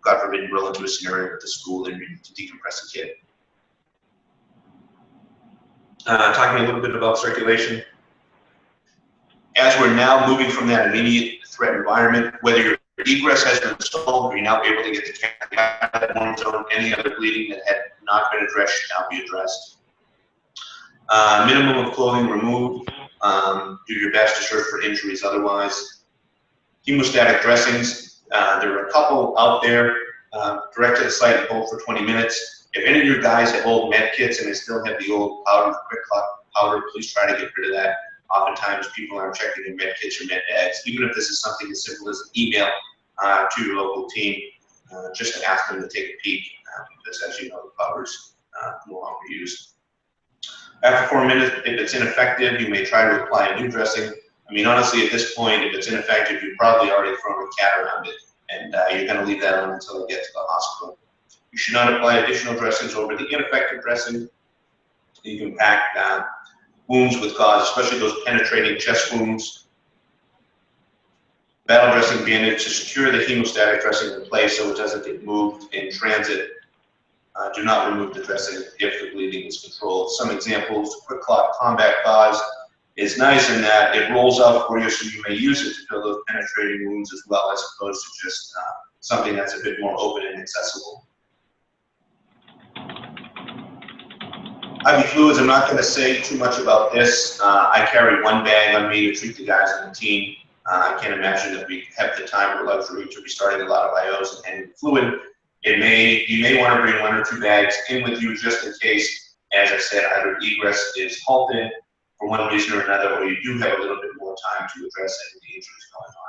God forbid you roll into a scenario with the school and you need to decompress a kid. Talking a little bit about circulation. As we're now moving from that immediate threat environment, whether your egress has been solved or you're now able to get the cat out of one zone, any other bleeding that had not been addressed should now be addressed. Minimum of clothing removed. Do your best to search for injuries otherwise. Hemostatic dressings. There are a couple out there. Direct to the site and hold for 20 minutes. If any of your guys have old med kits and they still have the old powder, quick clot powder, please try to get rid of that. Oftentimes people aren't checking their med kits or med bags. Even if this is something as simple as an email to your local team, just to ask them to take a peek, because as you know, the powder's no longer used. After 4 minutes, if it's ineffective, you may try to apply a new dressing. I mean, honestly, at this point, if it's ineffective, you've probably already thrown a cat around it, and you're going to leave that on until they get to the hospital. You should not apply additional dressings over the ineffective dressing. You can pack wounds with gauze, especially those penetrating chest wounds. Battle dressing bandage to secure the hemostatic dressing in place so it doesn't get moved in transit. Do not remove the dressing if the bleeding is controlled. Some examples: quick clot combat gauze is nice in that it rolls out for you, so you may use it to fill those penetrating wounds as well, as opposed to just something that's a bit more open and accessible. IV fluids, I'm not going to say too much about this. I carry one bag on me to treat the guys on the team. I can't imagine that we have the time or luxury to be starting a lot of IOs and handling fluid. You may want to bring 1 or 2 bags in with you just in case, as I said, either egress is halted for one reason or another, or you do have a little bit more time to address any of the injuries going on.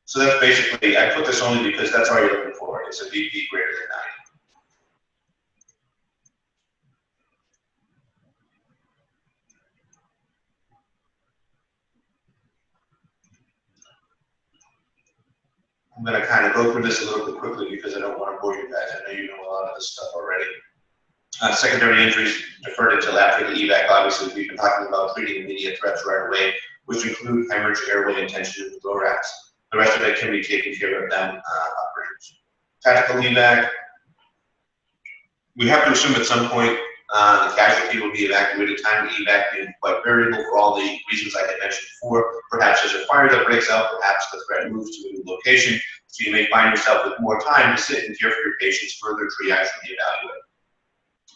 So that's basically, I put this only because that's all you're looking for. It's a BP greater than 90. I'm going to kind of go through this a little bit quickly because I don't want to bore you guys. I know you know a lot of this stuff already. Secondary injuries deferred until after the evac. Obviously, we've been talking about treating immediate threats right away, which include hemorrhage, airway, and tension in the thorax. The rest of it can be taken care of then operators. Tactical evac. We have to assume at some point the casualty will be evacuated. Time to evac being quite variable for all the reasons I had mentioned before. Perhaps there's a fire that breaks out, perhaps the threat moves to a new location, so you may find yourself with more time to sit and care for your patients, further triage and evaluate.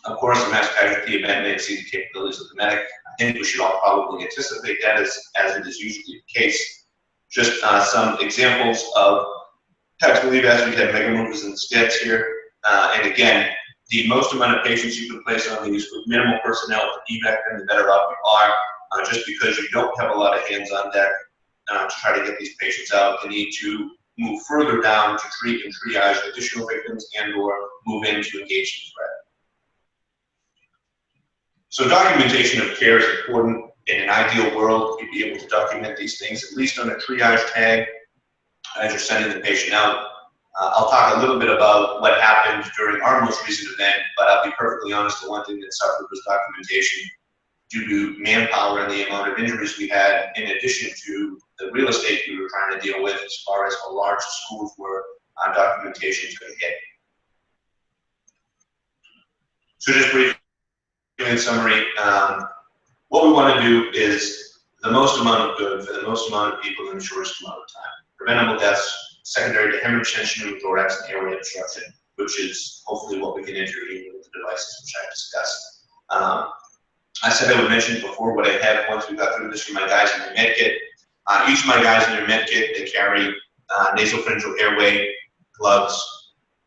Of course, a mass casualty event may exceed the capabilities of the medic. I think we should all probably anticipate that as it is usually the case. Just some examples of tactical evacs. We have mega movers and skids here. And again, the most amount of patients you can place on these with minimal personnel to evac them, the better off you are. Just because you don't have a lot of hands on deck to try to get these patients out, you need to move further down to treat and triage additional victims and or move in to engage the threat. So documentation of care is important. In an ideal world, you'd be able to document these things, at least on a triage tag as you're sending the patient out. I'll talk a little bit about what happened during our most recent event, but I'll be perfectly honest, the one thing that suffered was documentation due to manpower and the amount of injuries we had, in addition to the real estate we were trying to deal with as far as how large the schools were on documentation to hit. So just briefly, in summary, what we want to do is the most amount of good for the most amount of people in the shortest amount of time. Preventable deaths secondary to hemorrhage, tension in the thorax, and airway obstruction, which is hopefully what we can intervene with the devices which I discussed. I said I would mention before what I have once we got through this for my guys in their med kit. Each of my guys in their med kit, they carry nasopharyngeal airway, gloves,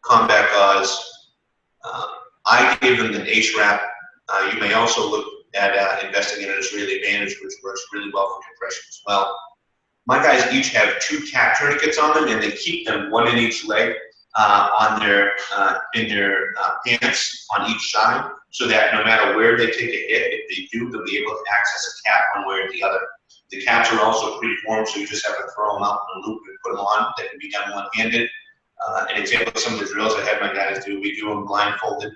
combat gauze. I gave them an H wrap. You may also look at investing in an Israeli Advantage, which works really well for compression as well. My guys each have 2 cap tourniquets on them, and they keep them one in each leg on their in their pants on each side, so that no matter where they take a hit, if they do, they'll be able to access a cap one way or the other. The caps are also pre-formed, so you just have to throw them out in a loop and put them on. That can be done one-handed. An example of some of the drills I had my guys do, we do them blindfolded,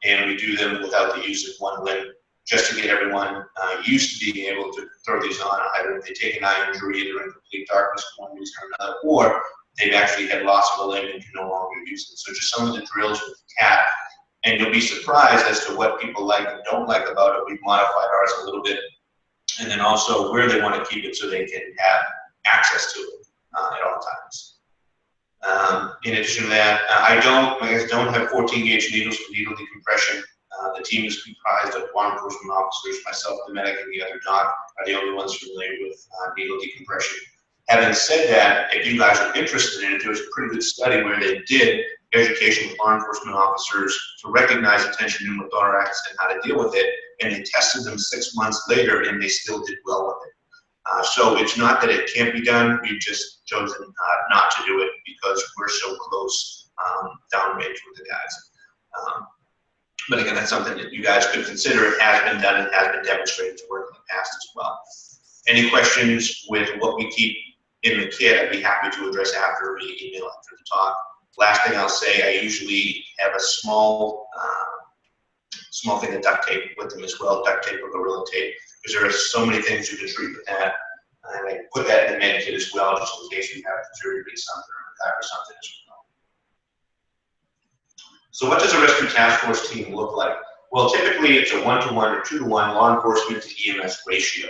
and we do them without the use of one limb, just to get everyone used to being able to throw these on, either if they take an eye injury, either in complete darkness for one reason or another, or they've actually had loss of a limb and can no longer use it. So just some of the drills with the cap, and you'll be surprised as to what people like and don't like about it. We've modified ours a little bit, and then also where they want to keep it so they can have access to it at all times. In addition to that, I don't have 14 gauge needles for needle decompression. The team is comprised of law enforcement officers, myself, the medic, and the other doc are the only ones familiar with needle decompression. Having said that, if you guys are interested in it, there was a pretty good study where they did education with law enforcement officers to recognize the tension in the thorax and how to deal with it, and they tested them 6 months later, and they still did well with it. So it's not that it can't be done, we've just chosen not to do it because we're so close downrange with the guys. But again, that's something that you guys could consider. It has been done and has been demonstrated to work in the past as well. Any questions with what we keep in the kit, I'd be happy to address after via email after the talk. Last thing I'll say, I usually have a small thing of duct tape with them as well, duct tape or Gorilla tape, because there are so many things you can treat with that. And I put that in the med kit as well, just in case you have deteriorated something or or something as well. So what does a rescue task force team look like? Well, typically it's a 1-to-1 or 2-to-1 law enforcement to EMS ratio.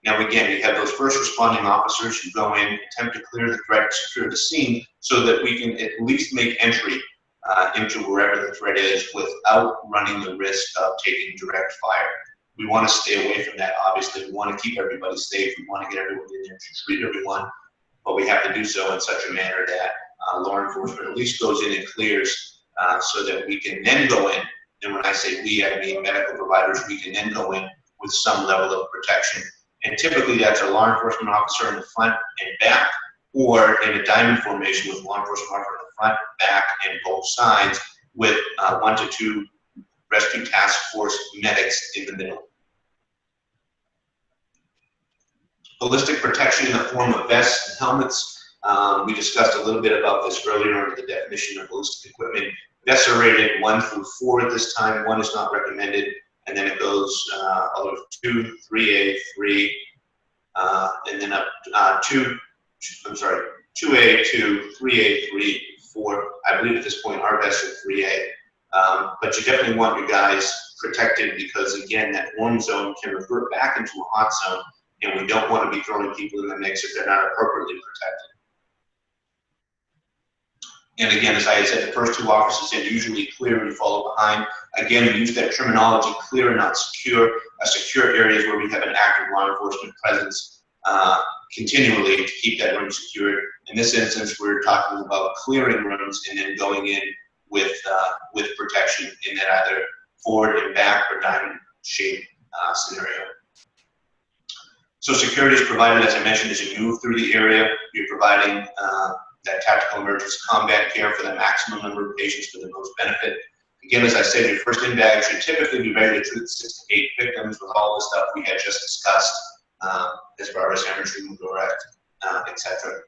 Now again, you have those first responding officers who go in, attempt to clear the threat, secure the scene, so that we can at least make entry into wherever the threat is without running the risk of taking direct fire. We want to stay away from that, obviously. We want to keep everybody safe. We want to get everyone in there to treat everyone, but we have to do so in such a manner that law enforcement at least goes in and clears so that we can then go in. And when I say we, I mean medical providers. We can then go in with some level of protection. And typically that's a law enforcement officer in the front and back, or in a diamond formation with law enforcement officer in the front, back, and both sides, with 1 to 2 rescue task force medics in the middle. Ballistic protection in the form of vests and helmets. We discussed a little bit about this earlier under the definition of ballistic equipment. Vests are rated 1 through 4 at this time. 1 is not recommended, and then it goes all over 2, 3A, 3, and then up 2A, 2, 3A, 3, 4. I believe at this point our vests are 3A. But you definitely want your guys protected, because again, that warm zone can revert back into a hot zone, and we don't want to be throwing people in the mix if they're not appropriately protected. And again, as I had said, the first 2 officers in usually clear and you follow behind. Again, we use that terminology, clear and not secure. A secure area is where we have an active law enforcement presence continually to keep that room secured. In this instance, we're talking about clearing rooms and then going in with protection in that either forward and back or diamond shape scenario. So security is provided, as I mentioned, as you move through the area. You're providing that tactical emergency combat care for the maximum number of patients for the most benefit. Again, as I said, your first in bag should typically be ready to treat 6 to 8 victims with all the stuff we had just discussed, as far as hemorrhage, direct, etc.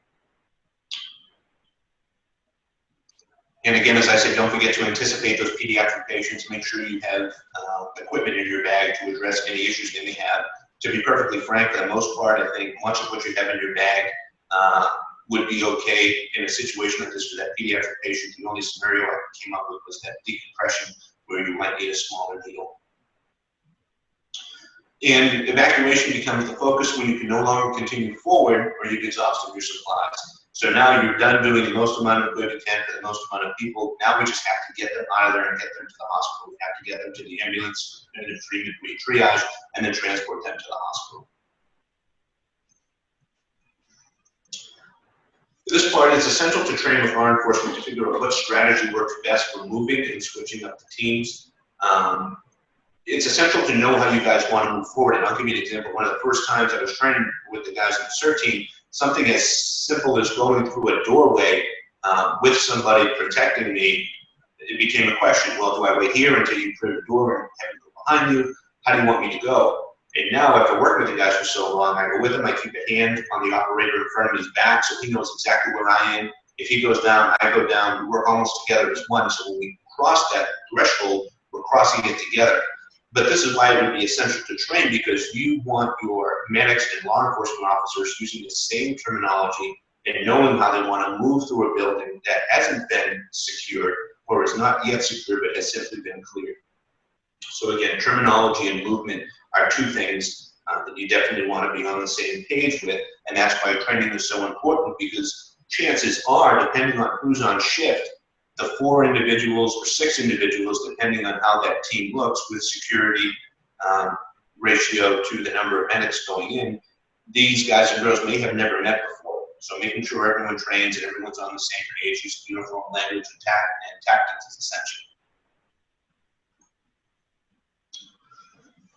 And again, as I said, don't forget to anticipate those pediatric patients. Make sure you have equipment in your bag to address any issues they may have. To be perfectly frank, for the most part, I think much of what you have in your bag would be okay in a situation like this for that pediatric patient. The only scenario I came up with was that decompression, where you might need a smaller needle. And evacuation becomes the focus when you can no longer continue forward or you've exhausted your supplies. So now you're done doing the most amount of good you can for the most amount of people. Now we just have to get them out of there and get them to the hospital. We have to get them to the ambulance, and the treatment, we triage, and then transport them to the hospital. This part is essential to train with law enforcement to figure out what strategy works best for moving and switching up the teams. It's essential to know how you guys want to move forward. And I'll give you an example. One of the first times I was training with the guys in the CERT team, something as simple as going through a doorway with somebody protecting me, it became a question. Well, do I wait here until you clear the door and have to go behind you? How do you want me to go? And now, after working with the guys for so long, I go with him, I keep a hand on the operator in front of his back so he knows exactly where I am. If he goes down, I go down. We work almost together as one. So when we cross that threshold, we're crossing it together. But this is why it would be essential to train, because you want your medics and law enforcement officers using the same terminology and knowing how they want to move through a building that hasn't been secured or is not yet secure but has simply been cleared. So again, terminology and movement are 2 things that you definitely want to be on the same page with, and that's why training is so important, because chances are, depending on who's on shift, the 4 individuals or 6 individuals, depending on how that team looks with security ratio to the number of medics going in, these guys and girls may have never met before. So making sure everyone trains and everyone's on the same page, using uniform language and tactics is essential.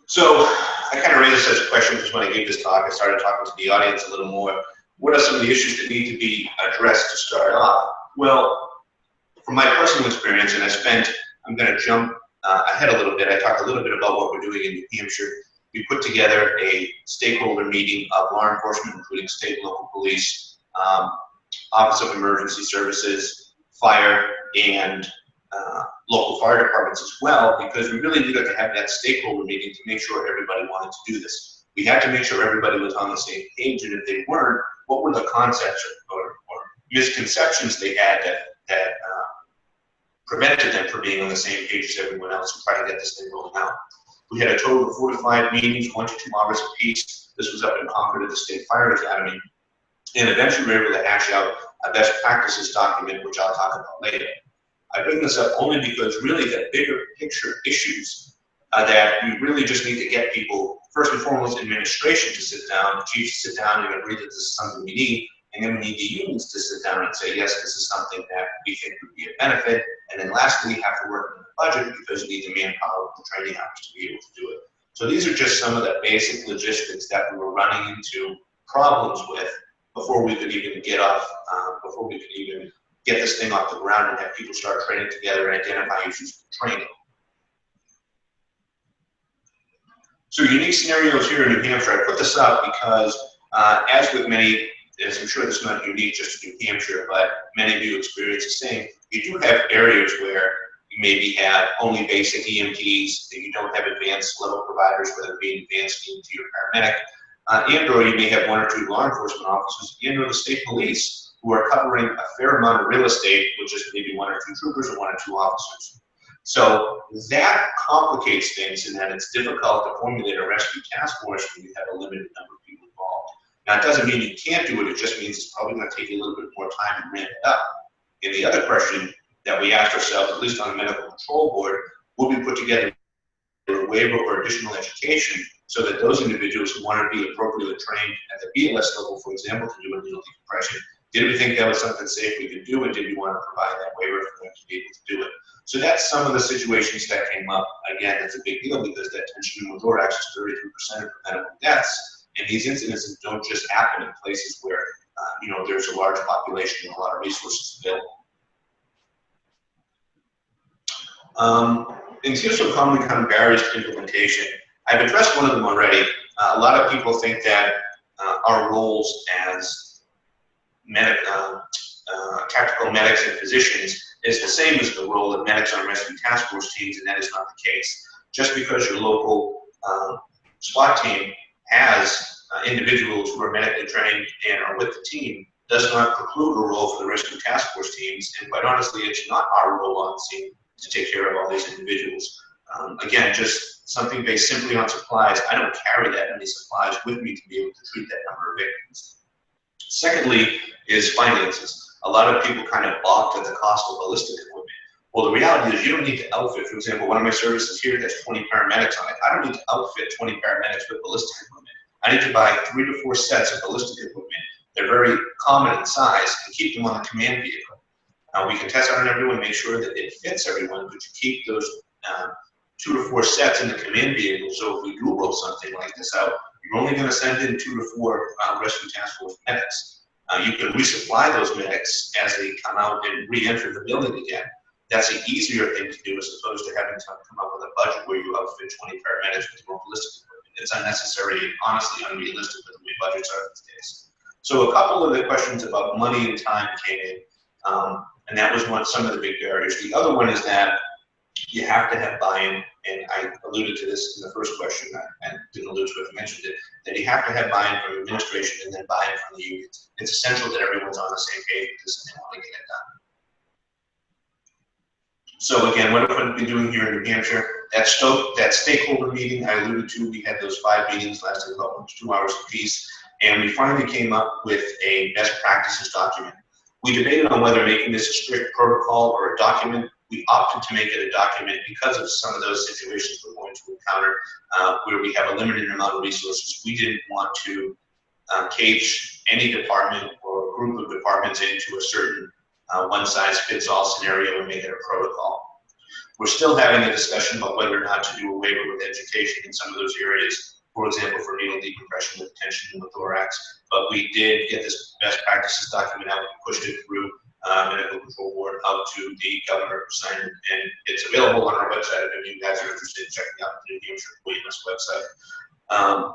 So I kind of raised this as a question because when I gave this talk, I started talking to the audience a little more. What are some of the issues that need to be addressed to start off? Well, from my personal experience, and I'm going to jump ahead a little bit. I talked a little bit about what we're doing in New Hampshire. We put together a stakeholder meeting of law enforcement, including state and local police, Office of Emergency Services, fire, and local fire departments as well, because we really needed to have that stakeholder meeting to make sure everybody wanted to do this. We had to make sure everybody was on the same page, and if they weren't, what were the concepts or misconceptions they had that prevented them from being on the same page as everyone else and trying to get this thing rolling out. We had a total of 45 meetings, 1 to 2 hours apiece. This was up in Concord at the State Fire Academy. And eventually we were able to hash out a best practices document, which I'll talk about later. I bring this up only because really the bigger picture issues that we really just need to get people, first and foremost, administration to sit down, chiefs to sit down and agree that this is something we need, and then we need the unions to sit down and say, yes, this is something that we think would be a benefit, and then lastly, we have to work on the budget because we need the manpower and the training hours to be able to do it. So these are just some of the basic logistics that we were running into problems with before we could even get this thing off the ground and have people start training together and identify issues with training. So unique scenarios here in New Hampshire. I put this up because as with many, as I'm sure this is not unique just to New Hampshire, but many of you experience the same, you do have areas where you maybe have only basic EMTs, that you don't have advanced level providers, whether it be advanced EMT or paramedic, and or you may have 1 or 2 law enforcement officers, and or the state police, who are covering a fair amount of real estate with just maybe 1 or 2 troopers or 1 or 2 officers. So that complicates things in that it's difficult to formulate a rescue task force when you have a limited number of people involved. Now, it doesn't mean you can't do it, it just means it's probably going to take you a little bit more time to ramp it up. And the other question that we asked ourselves, at least on the medical control board, will we put together a waiver or additional education so that those individuals who want to be appropriately trained at the BLS level, for example, to do a needle decompression, did we think that was something safe we could do, and did we want to provide that waiver for them to be able to do it? So that's some of the situations that came up. Again, that's a big deal because that tension pneumothorax is 33% of preventable deaths, and these incidents don't just happen in places where there's a large population and a lot of resources available. And here's some commonly common barriers to implementation. I've addressed one of them already. A lot of people think that our roles as tactical medics and physicians is the same as the role of medics on rescue task force teams, and that is not the case. Just because your local SWAT team has individuals who are medically trained and are with the team does not preclude a role for the rescue task force teams, and quite honestly, it's not our role on the scene to take care of all these individuals. Again, just something based simply on supplies. I don't carry that many supplies with me to be able to treat that number of victims. Secondly is finances. A lot of people kind of balked at the cost of ballistic equipment. Well, the reality is you don't need to outfit, for example, one of my services here has 20 paramedics on it. I don't need to outfit 20 paramedics with ballistic equipment. I need to buy 3 to 4 sets of ballistic equipment. They're very common in size and keep them on the command vehicle. We can test on everyone, make sure that it fits everyone, but you keep those 2 to 4 sets in the command vehicle. So if we do roll something like this out, you're only going to send in 2 to 4 rescue task force medics. You can resupply those medics as they come out and re-enter the building again. That's an easier thing to do as opposed to having to come up with a budget where you outfit 20 paramedics with more ballistic equipment. It's unnecessary and honestly unrealistic with the way budgets are these days. So a couple of the questions about money and time came in, and that was some of the big barriers. The other one is that you have to have buy-in, and I alluded to this in the first question, and didn't allude to it, I mentioned it, that you have to have buy-in from administration and then buy-in from the unions. It's essential that everyone's on the same page with this and they want to get it done. So again, what have we been doing here in New Hampshire? That stakeholder meeting I alluded to, we had those 5 meetings lasting about 2 hours apiece, and we finally came up with a best practices document. We debated on whether making this a strict protocol or a document. We opted to make it a document because of some of those situations we're going to encounter where we have a limited amount of resources. We didn't want to cage any department or group of departments into a certain one-size-fits-all scenario and make it a protocol. We're still having a discussion about whether or not to do a waiver with education in some of those areas, for example, for needle decompression with tension pneumothorax. But we did get this best practices document out and pushed it through medical control board out to the governor who signed it, and it's available on our website if any of you guys are interested in checking out the New Hampshire EMS website.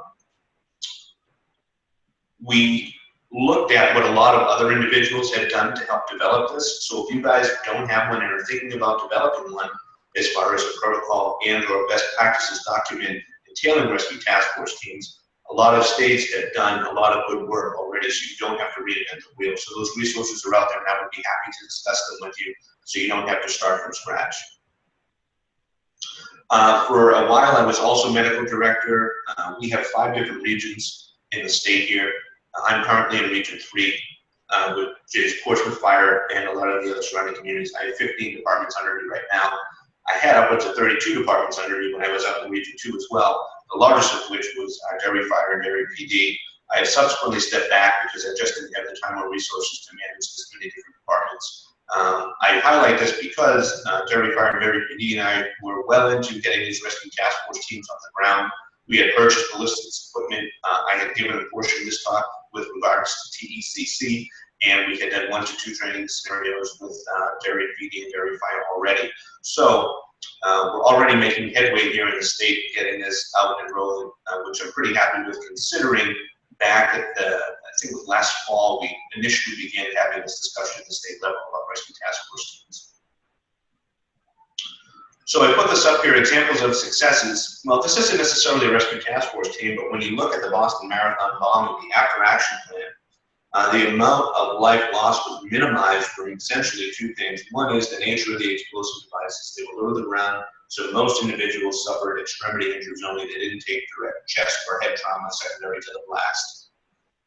We looked at what a lot of other individuals had done to help develop this. So if you guys don't have one and are thinking about developing one as far as a protocol and or best practices document entailing rescue task force teams, A lot of states have done a lot of good work already, so you don't have to reinvent the wheel. So those resources are out there, and I would be happy to discuss them with you, so you don't have to start from scratch. For a while, I was also medical director. We have 5 different regions in the state here. I'm currently in Region 3, which is Portsmouth Fire and a lot of the other surrounding communities. I have 15 departments under me right now. I had upwards of 32 departments under me when I was up in Region 2 as well, the largest of which was Derry Fire and Derry PD. I have subsequently stepped back because I just didn't have the time or resources to manage this many different departments. I highlight this because Derry Fire and Derry PD and I were well into getting these rescue task force teams on the ground. We had purchased ballistics equipment. I had given a portion of this talk with regards to TECC, and we had done 1 to 2 training scenarios with Derry PD and Derry Fire already. So we're already making headway here in the state, getting this out and rolling, which I'm pretty happy with, considering back at the, I think it was last fall, we initially began having this discussion at the state level about rescue task force teams. So I put this up here, examples of successes. Well, this isn't necessarily a rescue task force team, but when you look at the Boston Marathon bomb and the after action plan, the amount of life lost was minimized from essentially 2 things. One is the nature of the explosive devices. They were low to the ground, so most individuals suffered extremity injuries only. They didn't take direct chest or head trauma secondary to the blast.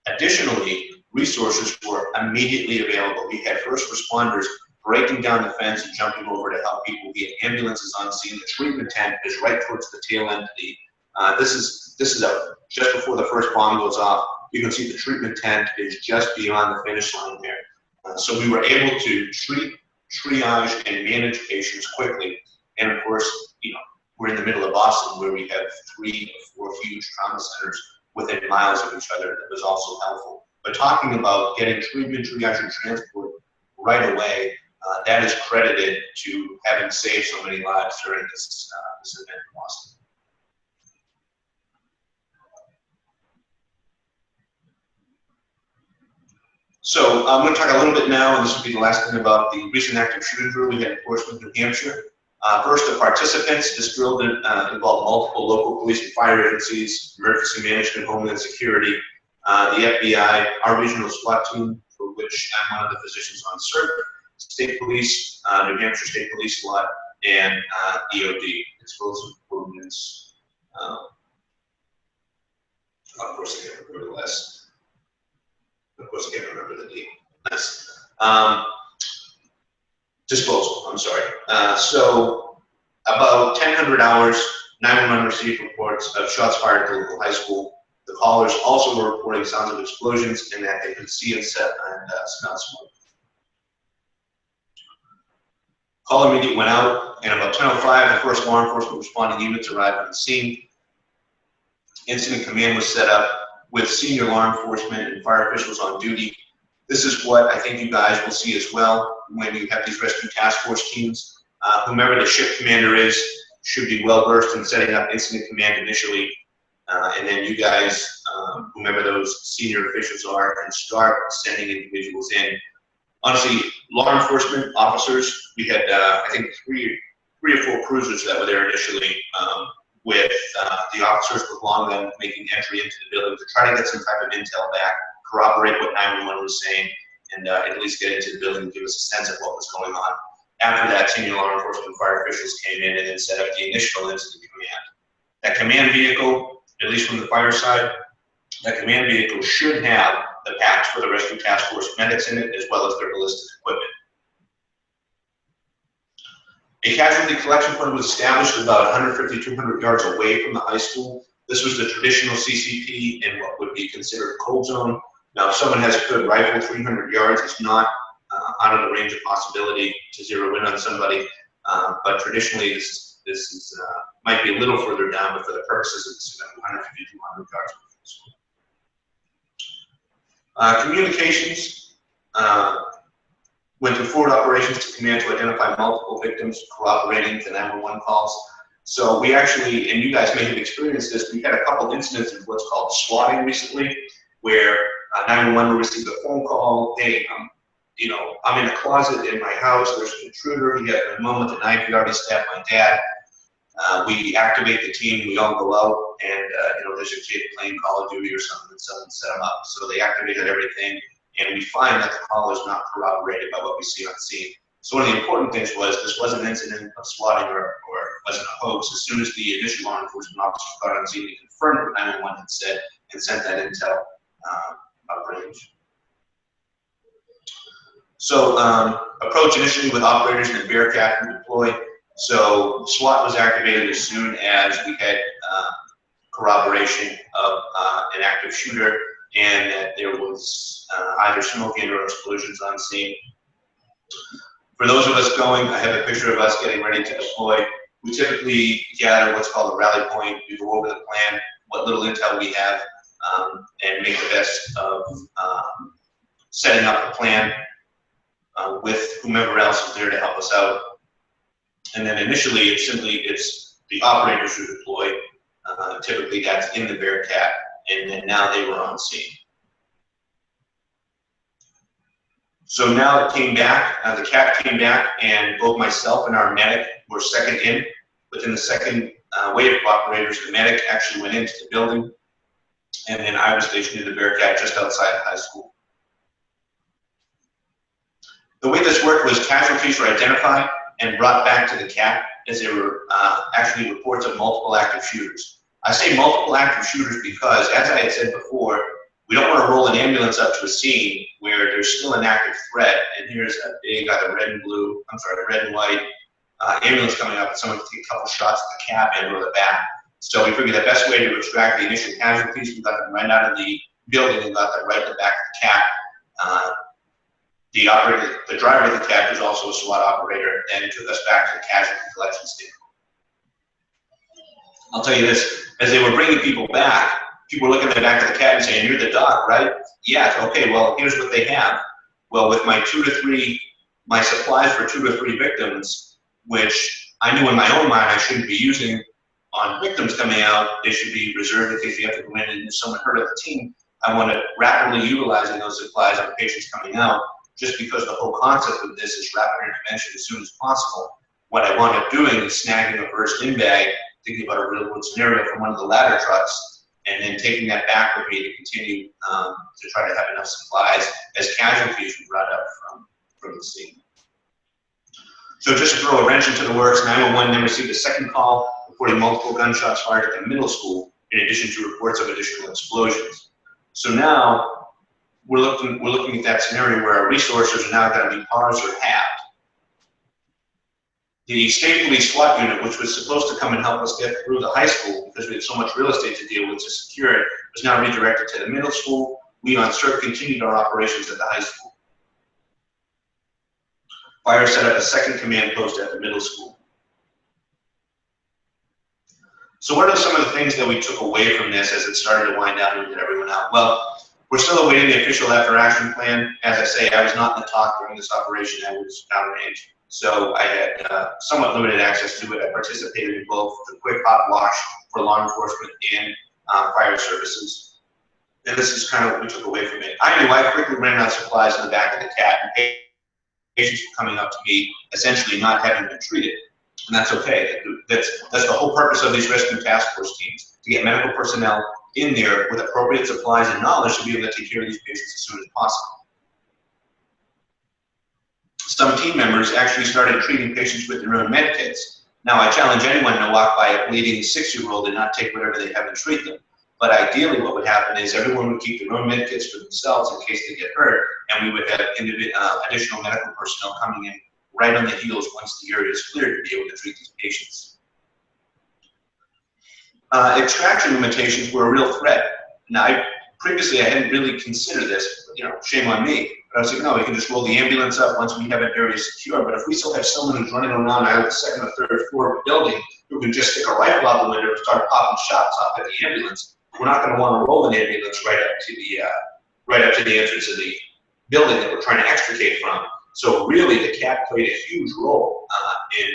Additionally, resources were immediately available. We had first responders breaking down the fence and jumping over to help people. We had ambulances on scene. The treatment tent is right towards the tail end of the, this is just before the first bomb goes off. You can see the treatment tent is just beyond the finish line there. So we were able to treat, triage, and manage patients quickly. And of course, you know, we're in the middle of Boston where we have 3 or 4 huge trauma centers within miles of each other. That was also helpful. But talking about getting treatment, triage, and transport right away, that is credited to having saved so many lives during this, this event in Boston. So I'm going to talk a little bit now, and this will be the last thing, about the recent active shooter drill we had in Portsmouth, New Hampshire. First, the participants. This drill involved multiple local police and fire agencies, emergency management, homeland security, the FBI, our regional SWAT team, for which I'm one of the physicians on CERT, state police, New Hampshire State Police SWAT, and EOD, explosive ordnance. Of course, I can't remember the last. Of course, I can't remember the D. Nice. Disposal, I'm sorry. So about 1,000 hours, 911 received reports of shots fired at the local high school. The callers also were reporting sounds of explosions and that they could see and smell smoke. Call immediately went out, and about 10:05, the first law enforcement responding units arrived on the scene. Incident command was set up with senior law enforcement and fire officials on duty. This is what I think you guys will see as well when you have these rescue task force teams. Whomever the ship commander is should be well versed in setting up incident command initially, and then you guys, whomever those senior officials are, can start sending individuals in. Honestly, law enforcement officers, we had I think three or four cruisers that were there initially, with the officers along them making entry into the building to try to get some type of intel back, corroborate what 911 was saying, and at least get into the building and give us a sense of what was going on. After that, senior law enforcement and fire officials came in and then set up the initial incident command. That command vehicle, at least from the fire side, that command vehicle should have the packs for the rescue task force medics in it, as well as their ballistic equipment. A casualty collection point was established about 150, 200 yards away from the high school. This was the traditional CCP in what would be considered a cold zone. Now, if someone has a good rifle, 300 yards is not out of the range of possibility to zero in on somebody, but traditionally this is, might be a little further down, but for the purposes of this event, 150, 200 yards away from the school. Communications. Went through forward operations to command to identify multiple victims, corroborating the 911 calls. So we actually, and you guys may have experienced this, we had a couple incidents of what's called swatting recently, where 911 received a phone call, hey, you know, I'm in a closet in my house, there's an intruder, he had a mom with a knife, he already stabbed my dad. We activate the team, we all go out, and there's a kid playing Call of Duty or something, and someone set them up. So they activated everything, and we find that the call is not corroborated by what we see on scene. So one of the important things was this was an incident of swatting or wasn't a hoax. As soon as the initial law enforcement officers got on scene, they confirmed what 911 had said and sent that intel up range. So approach initially with operators in the Bearcat who deployed. So SWAT was activated as soon as we had corroboration of an active shooter and that there was either smoking or explosions on scene. For those of us going, I have a picture of us getting ready to deploy. We typically gather what's called a rally point. We go over the plan, what little intel we have, and make the best of setting up the plan with whomever else is there to help us out. And then initially, it's the operators who deploy. Typically, that's in the Bearcat, and then now they were on scene. So now it came back, the cat came back, and both myself and our medic were second in. Within the second wave of operators, the medic actually went into the building, and then I was stationed in the Bearcat just outside the high school. The way this worked was casualties were identified and brought back to the cat as there were actually reports of multiple active shooters. I say multiple active shooters because, as I had said before, we don't want to roll an ambulance up to a scene where there's still an active threat, and here's a big either red and white ambulance coming up, and someone can take a couple shots at the cabin or the back. So we figured the best way to extract the initial casualties, we got them right out of the building and got them right in the back of the cat. The driver of the cat, who's also a SWAT operator, then took us back to the casualty collection station. I'll tell you this, as they were bringing people back, people were looking at the back of the cat and saying, "You're the doc, right?" "Yes." "Okay, well, here's what they have." Well, with my my supplies for 2 to 3 victims, which I knew in my own mind I shouldn't be using on victims coming out, they should be reserved in case you have to go in and if someone hurt of the team. I want to rapidly utilizing those supplies on patients coming out, just because the whole concept of this is rapid intervention as soon as possible. What I wound up doing is snagging a first in bag, thinking about a real world scenario from one of the ladder trucks, and then taking that back with me to continue to try to have enough supplies as casualties were brought up from the scene. So just to throw a wrench into the works, 911 then received a second call reporting multiple gunshots fired at the middle school, in addition to reports of additional explosions. So now we're looking at that scenario where our resources are now going to be paused or halved. The state police SWAT unit, which was supposed to come and help us get through the high school because we had so much real estate to deal with to secure it, was now redirected to the middle school. We on CERT continued our operations at the high school. Fire set up a second command post at the middle school. So what are some of the things that we took away from this as it started to wind down and get everyone out? Well, we're still awaiting the official after action plan. As I say, I was not in the talk during this operation. I was downrange. So I had somewhat limited access to it. I participated in both the quick hot wash for law enforcement and fire services. And this is kind of what we took away from it. I knew I quickly ran out of supplies in the back of the cat, and patients were coming up to me essentially not having been treated. And that's okay. That's the whole purpose of these rescue task force teams, to get medical personnel in there with appropriate supplies and knowledge to be able to take care of these patients as soon as possible. Some team members actually started treating patients with their own med kits. Now, I challenge anyone to walk by a bleeding 6-year-old and not take whatever they have and treat them. But ideally, what would happen is everyone would keep their own med kits for themselves in case they get hurt, and we would have additional medical personnel coming in right on the heels once the area is cleared to be able to treat these patients. Extraction limitations were a real threat. Now, previously, I hadn't really considered this, shame on me. But I was like, no, we can just roll the ambulance up once we have an area secure. But if we still have someone who's running around out of the second or third floor of the building who can just stick a rifle out the window and start popping shots off at the ambulance, we're not going to want to roll an ambulance right up to the entrance of the building that we're trying to extricate from. So really, the CAT played a huge role in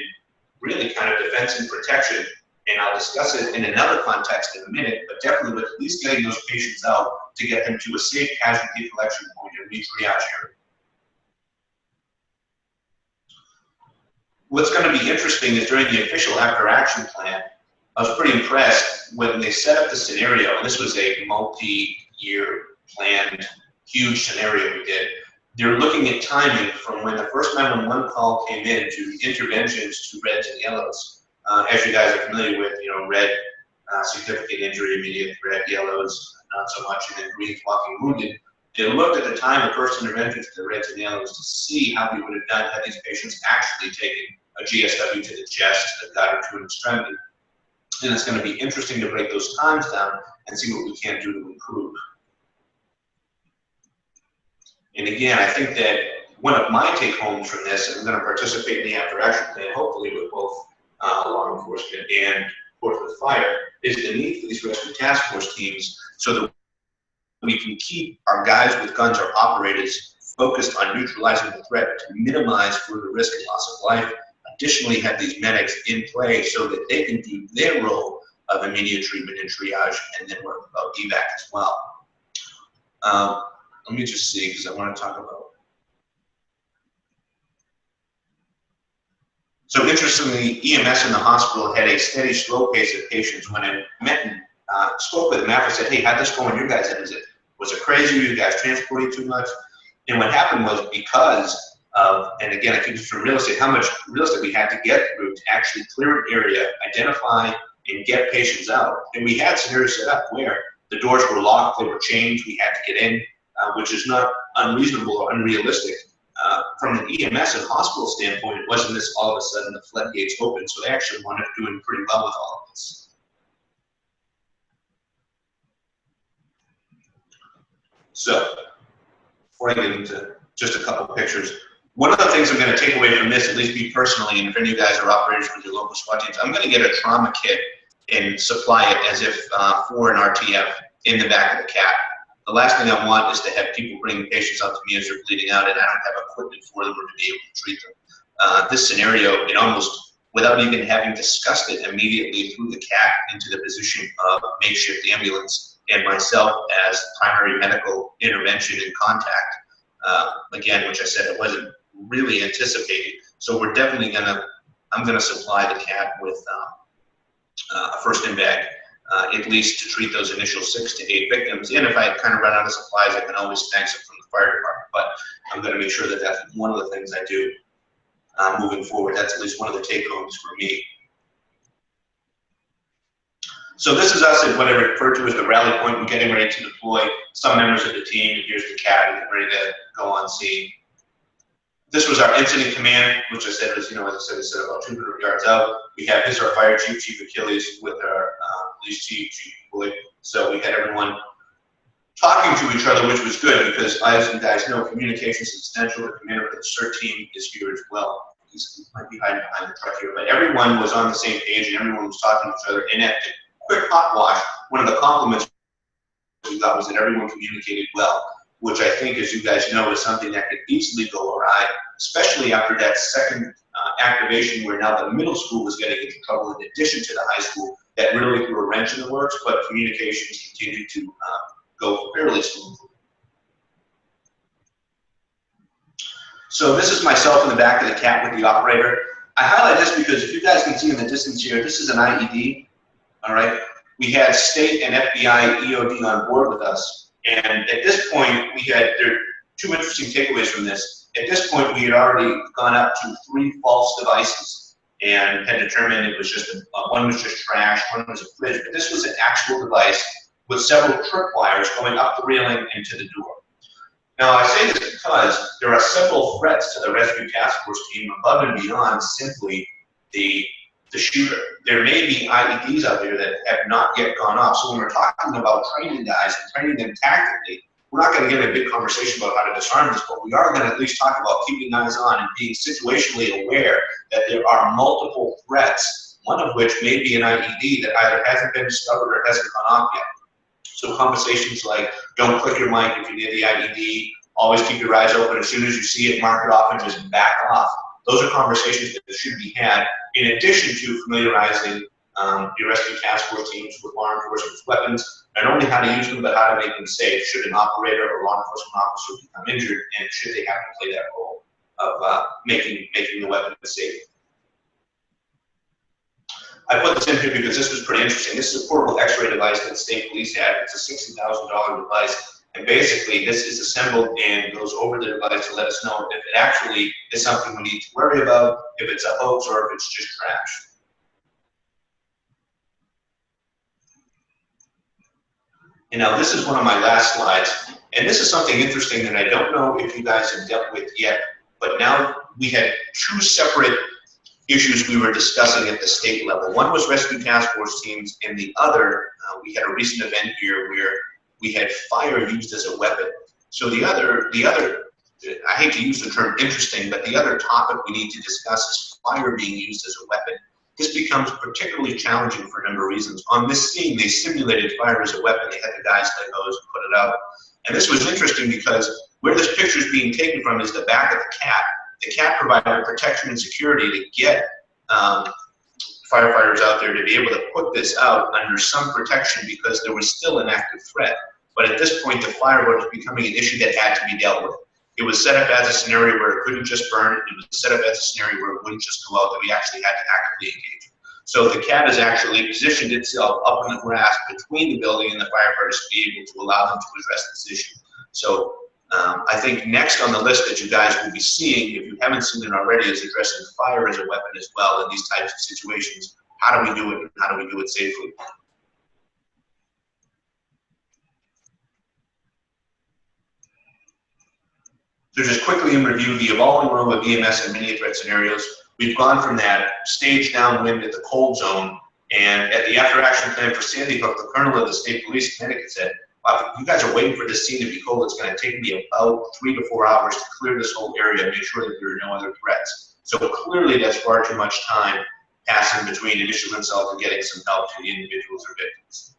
really kind of defense and protection. And I'll discuss it in another context in a minute, but definitely with at least getting those patients out to get them to a safe casualty collection point and re-triage area. what's going to be interesting is during the official after action plan, I was pretty impressed when they set up the scenario, and this was a multi-year planned, huge scenario we did. They're looking at timing from when the first 911 call came in to interventions to reds and yellows. As you guys are familiar with, red, significant injury, immediate threat, yellows, not so much, and then green, walking wounded. They looked at the time of first intervention to the reds and yellows to see how we would have done had these patients actually taken a GSW to the chest, a gut, or to an extremity. And it's going to be interesting to break those times down and see what we can do to improve. And again, I think that one of my take-homes from this, and I'm going to participate in the after-action plan, hopefully with both law enforcement and Portsmouth Fire, is the need for these rescue task force teams so that we can keep our guys with guns, our operators, focused on neutralizing the threat to minimize further risk and loss of life. Additionally, have these medics in play so that they can do their role of immediate treatment and triage, and then work about evac as well. Let me just see, because I want to talk about. So interestingly, EMS in the hospital had a steady, slow pace of patients. When I met and spoke with them after, I said, hey, how'd this go on your guys' end? Was it crazy? Were you guys transporting too much? And what happened was because of, and again, I think it's from real estate, how much real estate we had to get through to actually clear an area, identify, and get patients out. And we had scenarios set up where the doors were locked, they were chained, we had to get in, which is not unreasonable or unrealistic. From an EMS and hospital standpoint, it wasn't this all of a sudden the floodgates open, so they actually wound up doing pretty well with all of this. So, before I get into just a couple pictures, one of the things I'm going to take away from this, at least me personally, and if any of you guys are operators with your local SWAT teams, I'm going to get a trauma kit and supply it as if for an RTF in the back of the CAT. The last thing I want is to have people bring patients out to me as they're bleeding out and I don't have equipment for them or to be able to treat them. This scenario, it almost, without even having discussed it immediately through the CAT into the position of makeshift ambulance and myself as primary medical intervention and contact, again, which I said it wasn't really anticipated. So we're definitely I'm gonna supply the CAT with a first in bag, at least to treat those initial 6 to 8 victims. And if I kind of run out of supplies, I can always snag some from the fire department. But I'm going to make sure that that's one of the things I do moving forward. That's at least one of the take-homes for me. So this is us at what I refer to as the rally point. We're getting ready to deploy some members of the team. And here's the CAT and ready to go on scene. This was our incident command, which I said was, as I said, it's about 200 yards out. We have this, our fire chief, Chief Achilles, with our police chief, Chief Boyd. So we had everyone talking to each other, which was good because, as you guys know, communication is essential. The commander of the CERT team is here as well. He might be hiding behind the truck here, but everyone was on the same page and everyone was talking to each other. And at the quick hot wash, one of the compliments we got was that everyone communicated well, which I think, as you guys know, is something that could easily go awry, especially after that second activation where now the middle school was getting into trouble in addition to the high school. That really threw a wrench in the works, but communications continued to go fairly smoothly. So this is myself in the back of the CAT with the operator. I highlight this because if you guys can see in the distance here, this is an IED, all right? We had state and FBI EOD on board with us. And at this point, there are 2 interesting takeaways from this. At this point, we had already gone up to 3 false devices and had determined it was just one was just trash, one was a fridge, but this was an actual device with several tripwires going up the railing and to the door. Now, I say this because there are several threats to the rescue task force team above and beyond simply the shooter. There may be IEDs out there that have not yet gone off. So when we're talking about training guys and training them tactically, we're not going to get a big conversation about how to disarm this, but we are going to at least talk about keeping eyes on and being situationally aware that there are multiple threats, one of which may be an IED that either hasn't been discovered or hasn't gone off yet. So conversations like, don't click your mic if you're near the IED, always keep your eyes open. As soon as you see it, mark it off and just back off. Those are conversations that should be had in addition to familiarizing your rescue task force teams with law enforcement's weapons, not only how to use them, but how to make them safe should an operator or law enforcement officer become injured, and should they have to play that role of making the weapon safe. I put this in here because this was pretty interesting. This is a portable X-ray device that the state police had. It's a $60,000 device. And basically, this is assembled and goes over the device to let us know if it actually is something we need to worry about, if it's a hoax, or if it's just trash. And now this is one of my last slides. And this is something interesting that I don't know if you guys have dealt with yet, but now we had two separate issues we were discussing at the state level. One was rescue task force teams, and the other, we had a recent event here where we had fire used as a weapon. So the other, I hate to use the term interesting, but the other topic we need to discuss is fire being used as a weapon. This becomes particularly challenging for a number of reasons. On this scene, they simulated fire as a weapon. They had the guys let hose and put it out. And this was interesting because where this picture is being taken from is the back of the cat. The cat provided protection and security to get firefighters out there to be able to put this out under some protection because there was still an active threat. But at this point, the fire was becoming an issue that had to be dealt with. It was set up as a scenario where it couldn't just burn. It was set up as a scenario where it wouldn't just go out, that we actually had to actively engage. So the cat has actually positioned itself up in the grass between the building and the firefighters to be able to allow them to address this issue. So I think next on the list that you guys will be seeing, if you haven't seen it already, is addressing fire as a weapon as well in these types of situations. How do we do it, and how do we do it safely? So just quickly in review, the evolving role of EMS in many threat scenarios. We've gone from that stage downwind at the cold zone, and at the after-action plan for Sandy Hook, the colonel of the state police Connecticut said, wow, you guys are waiting for this scene to be cold. It's going to take me about 3 to 4 hours to clear this whole area and make sure that there are no other threats. So clearly that's far too much time passing between initial insult and getting some help to the individuals or victims.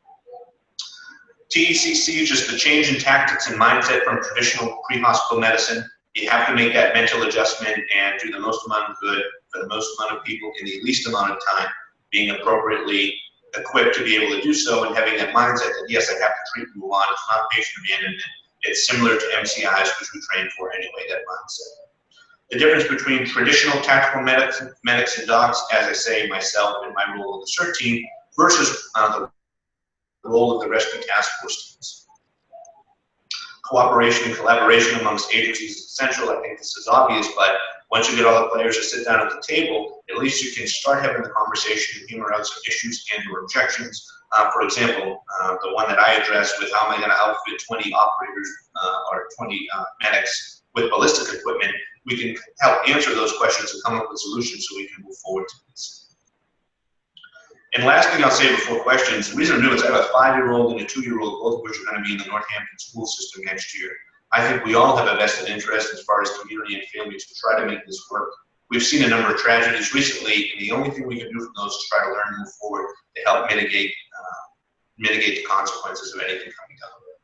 TECC is just the change in tactics and mindset from traditional pre-hospital medicine. You have to make that mental adjustment and do the most amount of good for the most amount of people in the least amount of time, being appropriately equipped to be able to do so, and having that mindset that, yes, I have to treat and move on. It's not patient abandonment. It's similar to MCIs, which we train for anyway, that mindset. The difference between traditional tactical medics and docs, as I say, myself and my role in the CERT team, versus the role of the rescue task force teams. Cooperation and collaboration amongst agencies is essential. I think this is obvious, but once you get all the players to sit down at the table, at least you can start having the conversation and humor out some issues and or objections. For example, the one that I addressed with how am I going to outfit 20 operators or 20 medics with ballistic equipment, we can help answer those questions and come up with solutions so we can move forward to this. And last thing I'll say before questions, the reason I'm doing this, I have a 5-year-old and a 2-year-old, both of which are going to be in the Northampton school system next year. I think we all have a vested interest as far as community and families to try to make this work. We've seen a number of tragedies recently, and the only thing we can do from those is try to learn and move forward to help mitigate the consequences of anything coming down the road.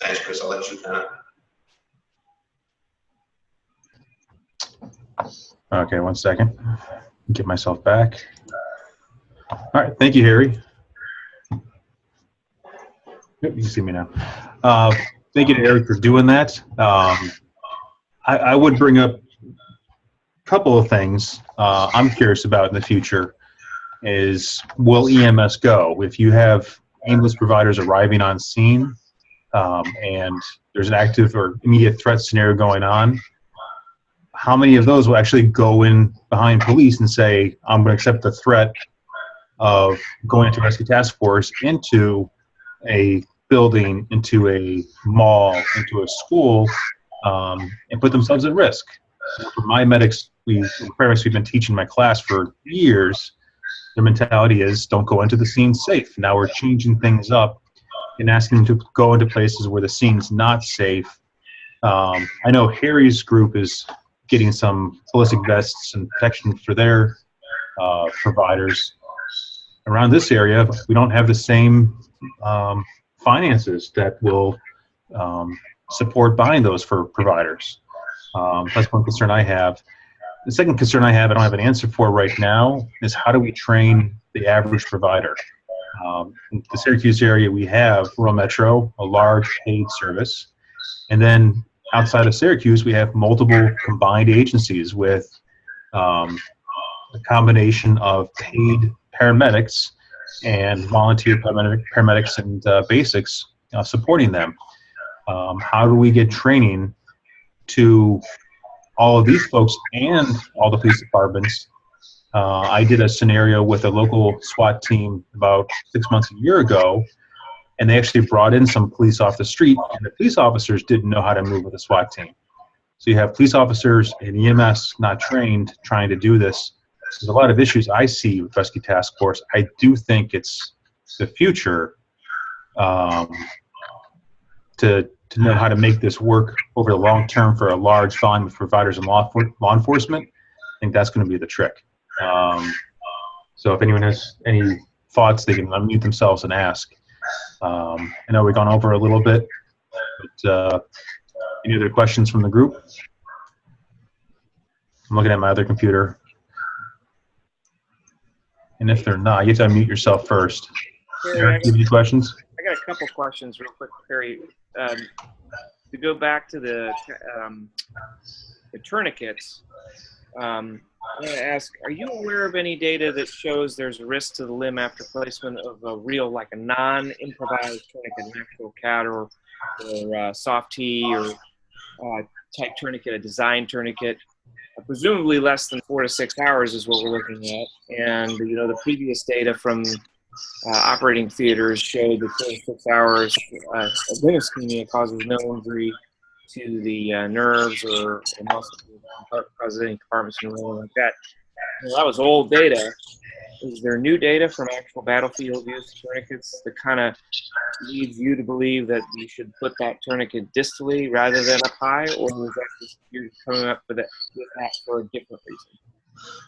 Thanks, Chris. I'll let you kind of. Okay, 1 second. Get myself back. All right, thank you, Harry. Yep, you can see me now. Thank you to Eric for doing that. I would bring up a couple of things I'm curious about in the future is, will EMS go? If you have ambulance providers arriving on scene and there's an active or immediate threat scenario going on, how many of those will actually go in behind police and say, I'm going to accept the threat of going into rescue task force into a building, into a mall, into a school, and put themselves at risk? For my medics, paramedics we've been teaching my class for years, their mentality is don't go into the scene safe. Now we're changing things up and asking them to go into places where the scene's not safe. I know Harry's group is getting some ballistic vests and protection for their providers. Around this area, we don't have the same finances that will support buying those for providers. That's one concern I have. The second concern I have, I don't have an answer for right now, is how do we train the average provider? In the Syracuse area, we have Rural Metro, a large paid service. And then outside of Syracuse, we have multiple combined agencies with a combination of paid paramedics and volunteer paramedics and basics supporting them. How do we get training to all of these folks and all the police departments? I did a scenario with a local SWAT team about 6 months, a year ago, and they actually brought in some police off the street, and the police officers didn't know how to move with a SWAT team. So you have police officers and EMS not trained trying to do this. There's a lot of issues I see with Rescue Task Force. I do think it's the future to know how to make this work over the long term for a large volume of providers and law enforcement. I think that's going to be the trick. So if anyone has any thoughts, they can unmute themselves and ask. I know we've gone over a little bit, but any other questions from the group? I'm looking at my other computer. And if they're not, you have to unmute yourself first. Perry, Any questions? I got a couple questions real quick, Perry. To go back to the tourniquets, I'm going to ask, are you aware of any data that shows there's a risk to the limb after placement of a real, like a non-improvised tourniquet, an actual CAT or soft T or type tourniquet, a design tourniquet? Presumably less than 4 to 6 hours is what we're looking at. And, you know, the previous data from operating theaters showed that 4 to 6 hours of limb ischemia causes no injury to the nerves or muscles, causes any compartments or anything like that. Well, that was old data. Is there new data from actual battlefield use tourniquets that kind of leads you to believe that you should put that tourniquet distally rather than up high, or is that just you're coming up with that for a different reason?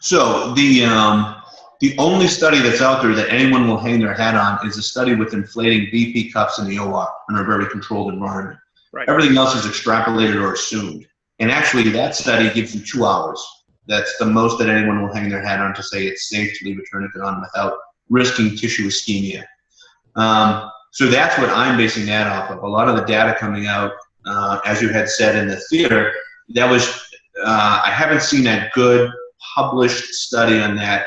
So the only study that's out there that anyone will hang their hat on is a study with inflating BP cuffs in the OR in a very controlled environment. Right. Everything else is extrapolated or assumed. And actually, that study gives you 2 hours. That's the most that anyone will hang their hat on to say it's safe to leave a tourniquet on without risking tissue ischemia. So that's what I'm basing that off of. A lot of the data coming out, as you had said in the theater, that was, I haven't seen a good published study on that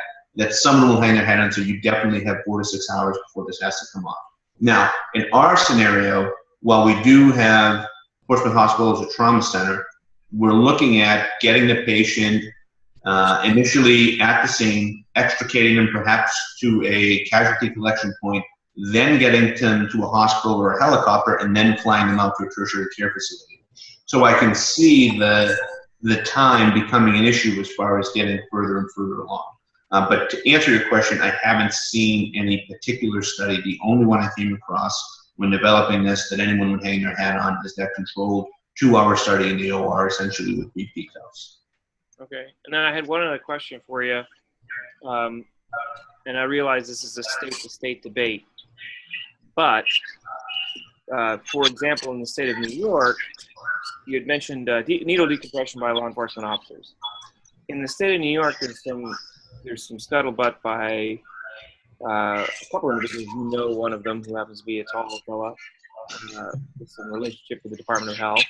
someone will hang their hat on, so you definitely have 4 to 6 hours before this has to come off. Now, in our scenario, while we do have Portsmouth Hospital as a trauma center, we're looking at getting the patient initially at the scene, extricating them perhaps to a casualty collection point, then getting them to a hospital or a helicopter, and then flying them out to a tertiary care facility. So I can see the time becoming an issue as far as getting further and further along. But to answer your question, I haven't seen any particular study. The only one I came across when developing this that anyone would hang their hat on is that controlled 2-hour study in the OR, essentially with BP cuffs. Okay, and then I had one other question for you, and I realize this is a state-to-state debate, but for example, in the state of New York, you had mentioned needle decompression by law enforcement officers. In the state of New York, there's some scuttlebutt by a couple of individuals. You know, one of them who happens to be a tall fella with some relationship with the Department of Health,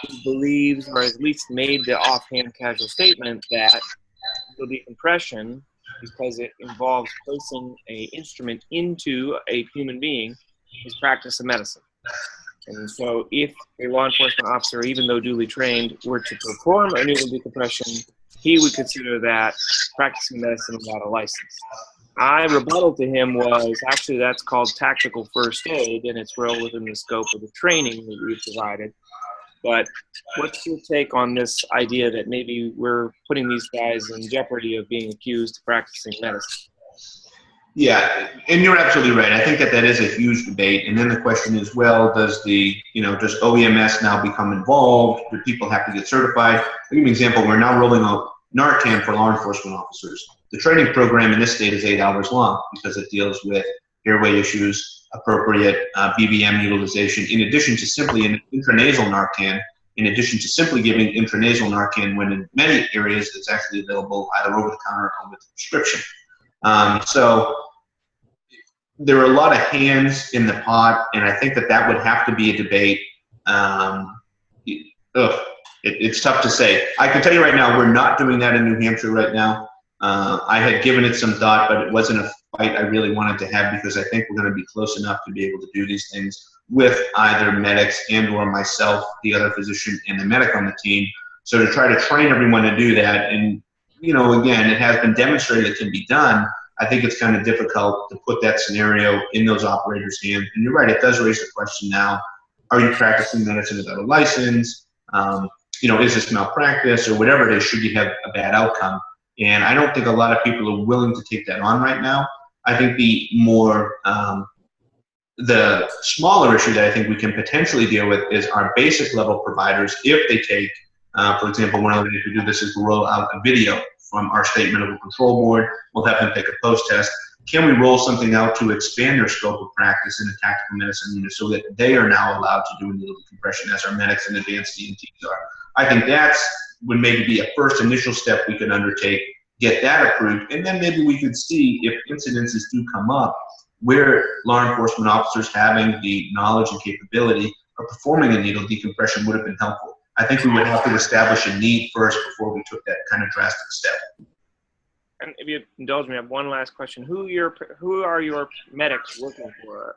who believes, or at least made the offhand casual statement, that needle decompression, because it involves placing an instrument into a human being, is practice of medicine. And so if a law enforcement officer, even though duly trained, were to perform a needle decompression, he would consider that practicing medicine without a license. My rebuttal to him was, actually, that's called tactical first aid, and it's well within the scope of the training that we provided. But what's your take on this idea that maybe we're putting these guys in jeopardy of being accused of practicing medicine? Yeah, and you're absolutely right. I think that is a huge debate. And then the question is, well, does does OEMS now become involved? Do people have to get certified? I'll give you an example. We're now rolling out Narcan for law enforcement officers. The training program in this state is 8 hours long because it deals with airway issues, appropriate BBM utilization, in addition to simply an intranasal Narcan, in addition to simply giving intranasal Narcan when in many areas it's actually available either over the counter or with prescription. So there are a lot of hands in the pot, and I think that would have to be a debate. It's tough to say. I can tell you right now, we're not doing that in New Hampshire right now. I had given it some thought, but it wasn't a fight I really wanted to have because I think we're going to be close enough to be able to do these things with either medics and or myself, the other physician, and the medic on the team. So to try to train everyone to do that, and again, it has been demonstrated it can be done. I think it's kind of difficult to put that scenario in those operators' hands. And you're right, it does raise the question now: are you practicing medicine without a license? Is this malpractice or whatever it is? Should you have a bad outcome? And I don't think a lot of people are willing to take that on right now. I think the more the smaller issue that I think we can potentially deal with is our basic level providers. If they take, for example, one of the ways we do this is to roll out a video from our state medical control board. We'll have them take a post test. Can we roll something out to expand their scope of practice in the tactical medicine unit so that they are now allowed to do needle decompression as our medics and advanced EMTs are? I think that's would maybe be a first initial step we could undertake, get that approved, and then maybe we could see if incidences do come up where law enforcement officers having the knowledge and capability of performing a needle decompression would have been helpful. I think we would have to establish a need first before we took that kind of drastic step. And if you indulge me, I have one last question. Who are your medics working for?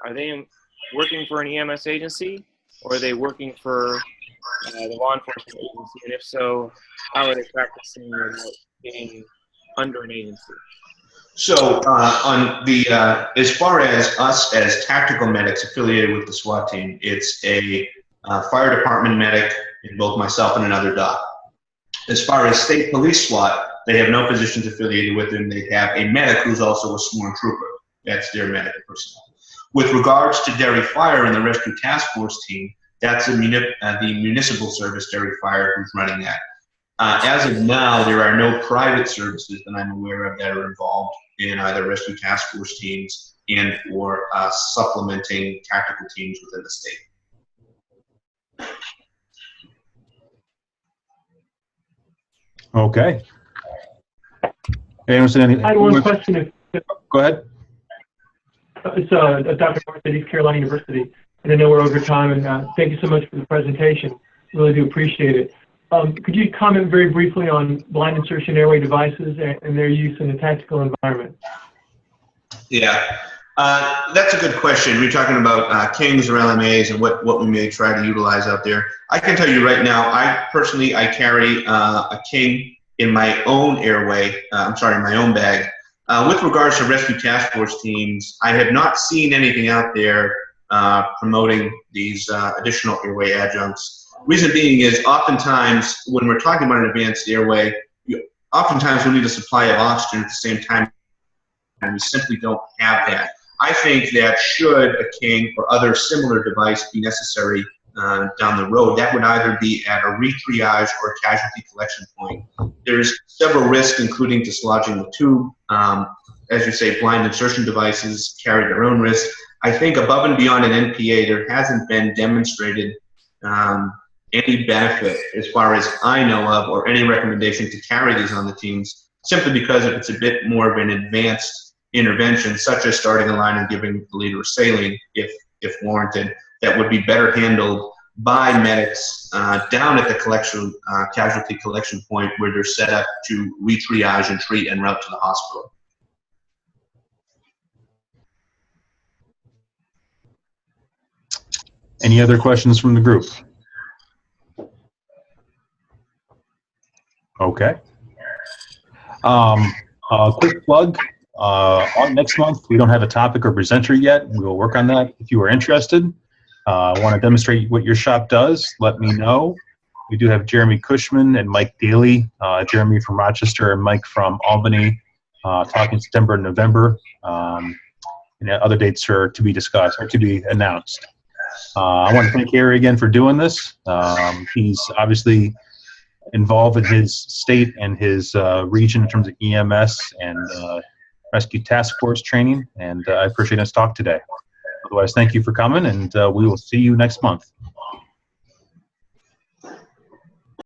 Are they working for an EMS agency, or are they working for the law enforcement agency? And if so, how are they practicing without being under an agency? So on the as far as us as tactical medics affiliated with the SWAT team, it's a fire department medic and both myself and another doc. As far as state police SWAT, they have no physicians affiliated with them. They have a medic who's also a sworn trooper. That's their medical personnel. With regards to Derry Fire and the Rescue Task Force team, that's the municipal service Derry Fire who's running that. As of now, there are no private services that I'm aware of that are involved in either Rescue Task Force teams and or supplementing tactical teams within the state. Okay. Anyone, I had one question. Go ahead. It's Dr. Morris at East Carolina University, and I know we're over time, and thank you so much for the presentation. Really do appreciate it. Could you comment very briefly on blind insertion airway devices and their use in a tactical environment? Yeah, that's a good question. We're talking about Kings or LMAs and what we may try to utilize out there. I can tell you right now, I carry a King in my own airway, my own bag. With regards to Rescue Task Force teams, I have not seen anything out there promoting these additional airway adjuncts. Reason being is oftentimes when we're talking about an advanced airway, oftentimes we need a supply of oxygen at the same time, and we simply don't have that. I think that should a King or other similar device be necessary down the road, that would either be at a re-triage or a casualty collection point. There's several risks, including dislodging the tube. As you say, blind insertion devices carry their own risks. I think above and beyond an NPA, there hasn't been demonstrated any benefit, as far as I know of, or any recommendation to carry these on the teams, simply because if it's a bit more of an advanced intervention, such as starting a line and giving the leader saline, if warranted, that would be better handled by medics down at the collection, casualty collection point, where they're set up to re-triage and treat and route to the hospital. Any other questions from the group? Okay. A quick plug. On next month, we don't have a topic or presenter yet. We will work on that. If you are interested, want to demonstrate what your shop does, let me know. We do have Jeremy Cushman and Mike Daly, Jeremy from Rochester and Mike from Albany, talking September and November. And other dates are to be discussed or to be announced. I want to thank Harry again for doing this. He's obviously involved in his state and his region in terms of EMS and Rescue Task Force training, and I appreciate us talk today. Otherwise, thank you for coming, and we will see you next month.